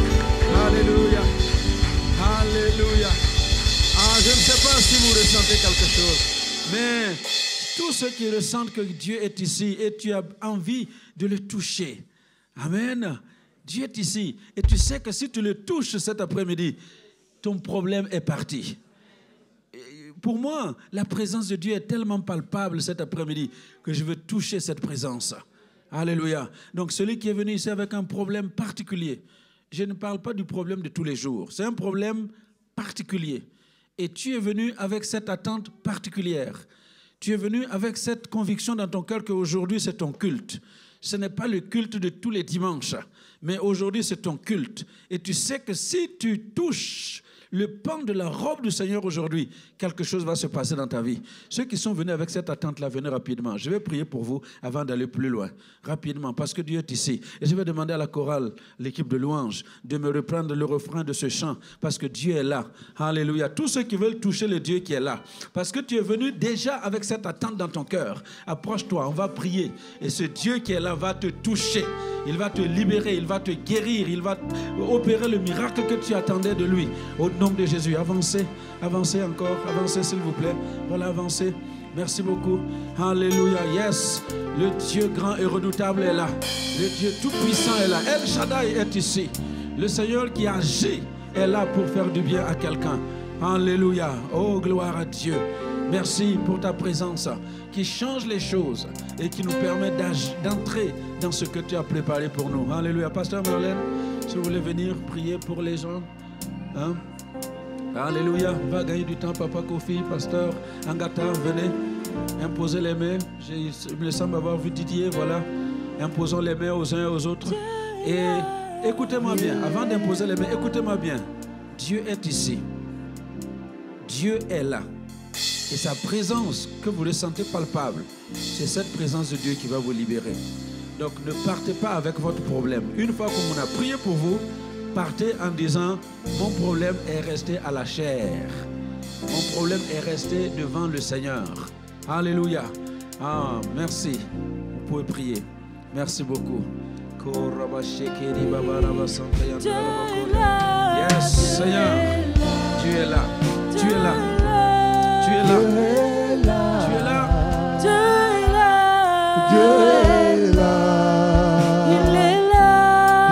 Alléluia. Alléluia. Je ne sais pas si vous ressentez quelque chose. Mais tous ceux qui ressentent que Dieu est ici et tu as envie de le toucher. Amen. Dieu est ici. Et tu sais que si tu le touches cet après-midi, ton problème est parti. Et pour moi, la présence de Dieu est tellement palpable cet après-midi que je veux toucher cette présence. Alléluia. Donc celui qui est venu ici avec un problème particulier, je ne parle pas du problème de tous les jours. C'est un problème particulier. Et tu es venu avec cette attente particulière. Tu es venu avec cette conviction dans ton cœur qu'aujourd'hui c'est ton culte. Ce n'est pas le culte de tous les dimanches, mais aujourd'hui c'est ton culte. Et tu sais que si tu touches le pan de la robe du Seigneur aujourd'hui, quelque chose va se passer dans ta vie. Ceux qui sont venus avec cette attente-là, venez rapidement. Je vais prier pour vous avant d'aller plus loin. Rapidement, parce que Dieu est ici. Et je vais demander à la chorale, l'équipe de louange, de me reprendre le refrain de ce chant, parce que Dieu est là. Alléluia. Tous ceux qui veulent toucher le Dieu qui est là, parce que tu es venu déjà avec cette attente dans ton cœur. Approche-toi, on va prier. Et ce Dieu qui est là va te toucher. Il va te libérer, il va te guérir, il va opérer le miracle que tu attendais de lui. Au nom de Jésus, avancez, avancez encore, avancez s'il vous plaît. Voilà, avancez. Merci beaucoup. Alléluia. Yes, le Dieu grand et redoutable est là. Le Dieu tout-puissant est là. El Shaddai est ici. Le Seigneur qui agit est là pour faire du bien à quelqu'un. Alléluia. Oh, gloire à Dieu. Merci pour ta présence qui change les choses et qui nous permet d'entrer dans ce que tu as préparé pour nous. Alléluia. Pasteur Marlène, si vous voulez venir prier pour les gens. Hein? Alléluia. On va gagner du temps. Papa Kofi, Pasteur Angata, venez. Imposez les mains. Il me semble avoir vu Didier. Voilà. Imposons les mains aux uns et aux autres. Et écoutez-moi bien. Avant d'imposer les mains, écoutez-moi bien. Dieu est ici. Dieu est là. Et sa présence que vous ressentez palpable, c'est cette présence de Dieu qui va vous libérer. Donc ne partez pas avec votre problème. Une fois qu'on a prié pour vous, partez en disant, mon problème est resté à la chair. Mon problème est resté devant le Seigneur. Alléluia. Merci. Vous pouvez prier. Merci beaucoup. Yes, Seigneur. Tu es là. Tu es là. Tu es là. Tu es là. Dieu est là. Dieu est là. Il est là.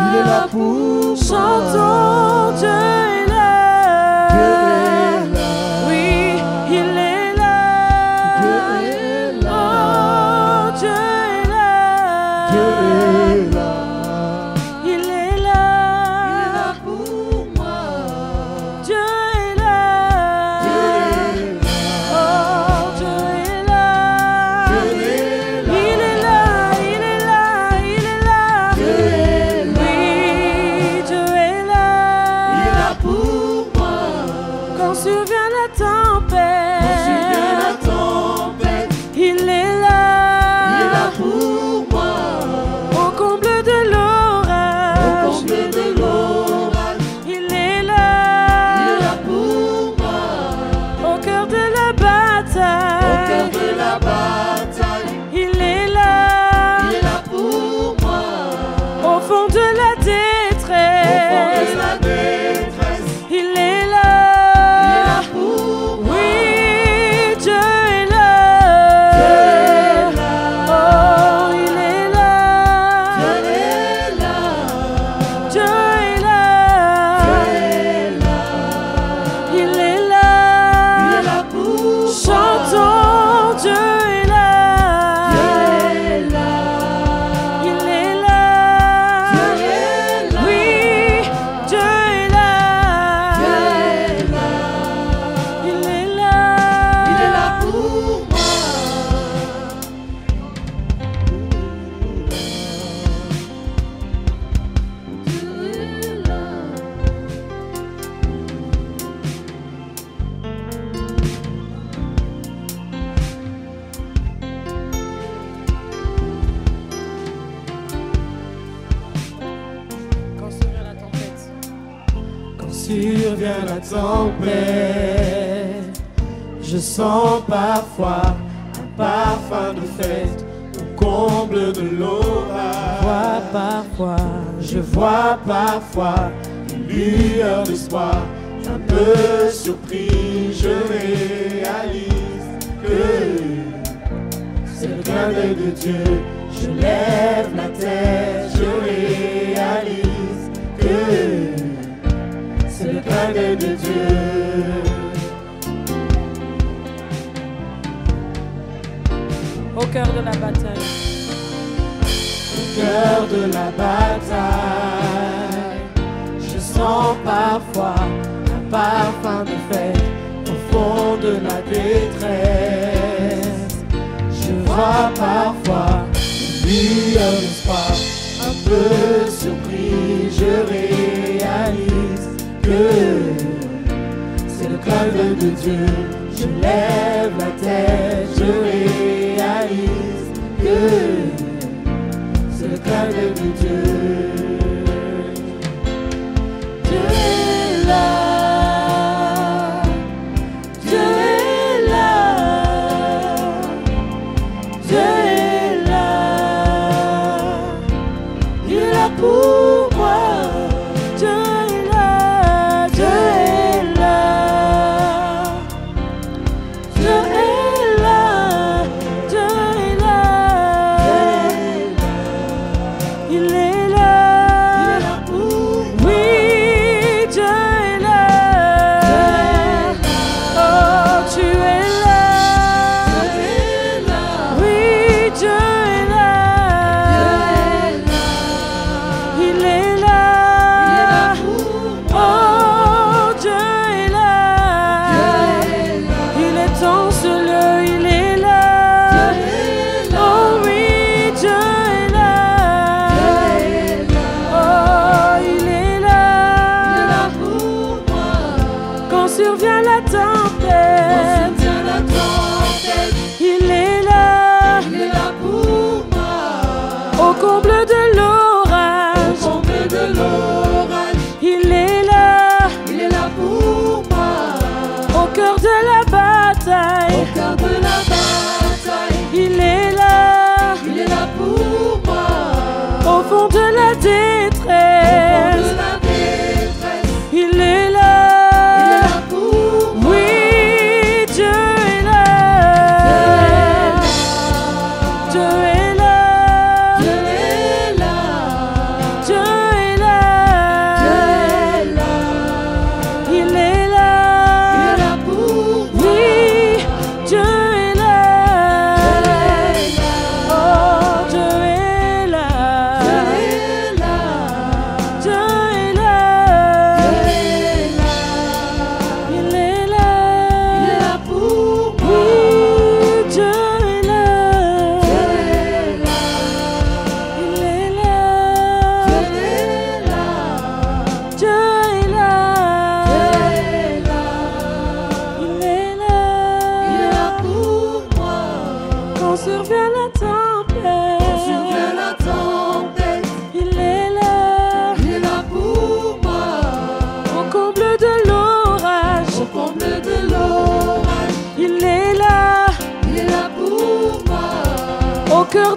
Il est là pour chantons. Dieu est là. Dieu est là. Oui, il est là. Dieu est là. Oh, Dieu est là. Dieu est là. Il est là. bataille. Il est là. Il est là pour moi. Au fond de la détresse. Il est là. Il est là pour moi. Oui, Dieu est là. Dieu est là. Oh, il est là. Dieu est là. Dieu est là. Dieu est là. Il est là. Il est là pour chantons, Dieu est là. Dieu est là. Il est là. Dieu est là. Oui, Dieu est là. Dieu est là. Il est là. Il est là pour moi. Dieu est là. Quand survient la tempête. Quand survient la tempête, je sens parfois un parfum de fête au comble de l'orage. Je vois parfois une lueur d'espoir. Un peu surpris, je réalise que c'est le clin d'œil de Dieu. Je lève la tête, je réalise que c'est le clin d'œil de Dieu. Au cœur de la bataille. Au cœur de la bataille, je sens parfois un parfum de fête au fond de la détresse. Je vois parfois une lueur d'espoir. Un peu surpris, je réalise que c'est le clin d'œil de Dieu. Je lève la tête, je réalise que c'est le clin d'œil de Dieu. Dieu est là. Dieu est là. Dieu est là. Il est là pour moi. Dieu est là. Dieu est là. Dieu est là. Dieu est là. Il est là. Il est là pour moi. Oui, Dieu est là. Oh, tu es là. Oui, Dieu est là. Il est là. Oh, Dieu est là. Il est en ce lieu, il est là. Oh oui, Dieu est là. Oh, il est là. Quand survient la tempête, il est là. Au comble de l'orage, il est là. Au cœur de la bataille, il est là. Au fond de la détresse, il est là. Oui, Dieu est là. Dieu est là. Dieu est là. Il est là. Oui, Dieu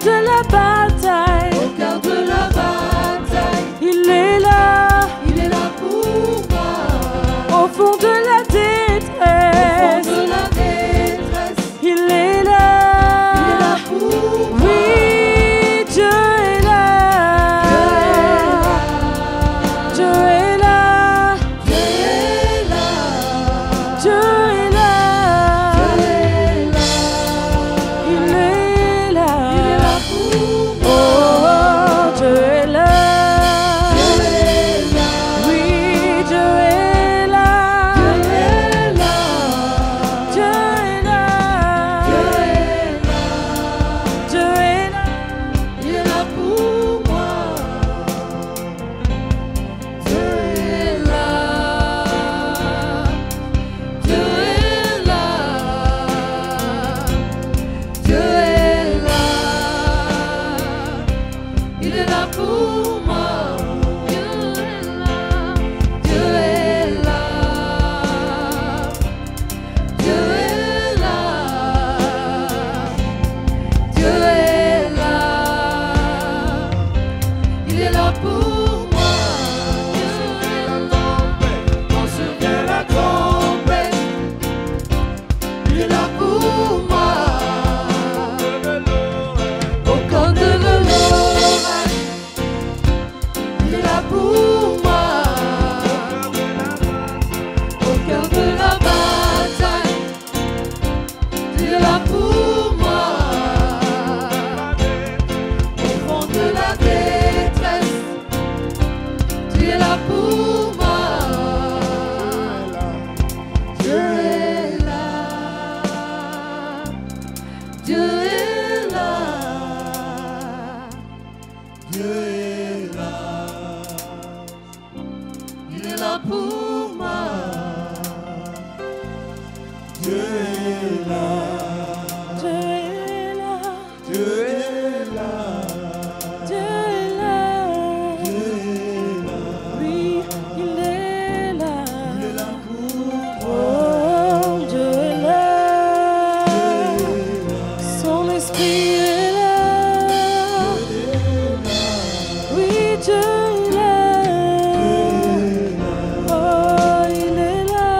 cœur de la bataille, au cœur de la bataille, il est là pour moi. au fond de la Au détresse, fond de la détresse, il est il là. est là pour moi. Oui, Dieu est là. Dieu est là. Dieu est là, Dieu est là. Dieu est là, Il est là. il est là pour moi. Oh, Dieu est là. Dieu est là, Oui, Dieu est là. Dieu est là, Dieu est là. Dieu est là, Dieu est là. il est là pour moi. Dieu est là, Dieu est là, Dieu est là, il est là pour moi. Dieu est là, Dieu est là, Dieu est là, il est là pour moi. Quand survient la tempête, il est là pour moi. Au camp de l'orage, il est là pour moi. Au cœur de la bataille, il est là pour moi. Au fond de la détresse, tu es là pour moi. Dieu est là, Dieu est là, Dieu est là, il est là pour moi. Dieu est là, Dieu est là. Dieu est là, Dieu est là. Oui, il est là. il est là pour moi. Oh, Dieu est là. Son esprit est là. Oui, Dieu est là. Oh, il est là.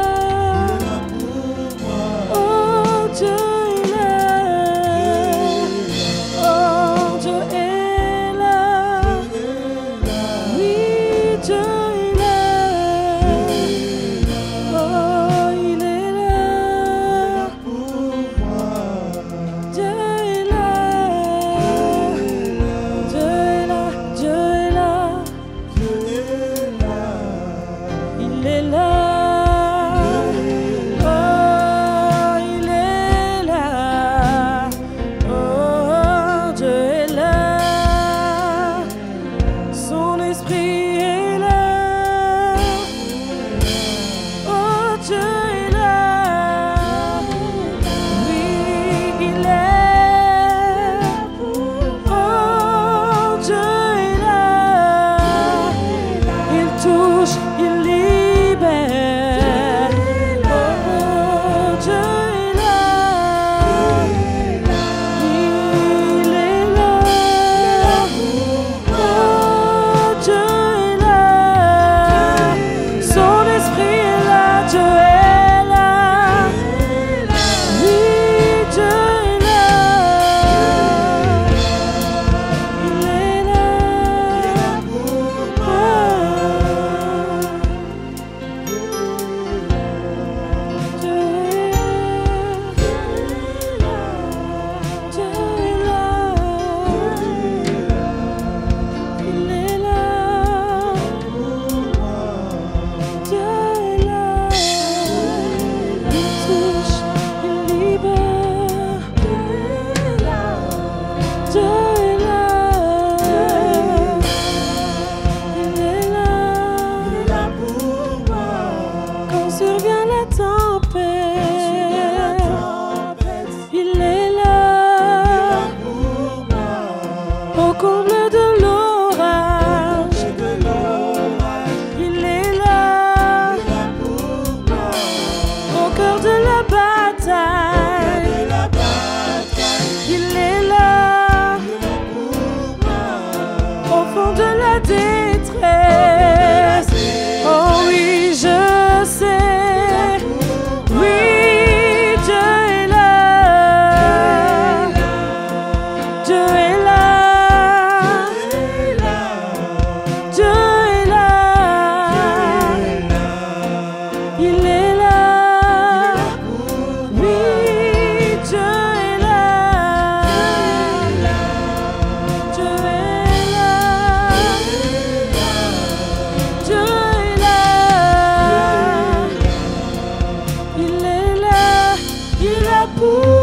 pour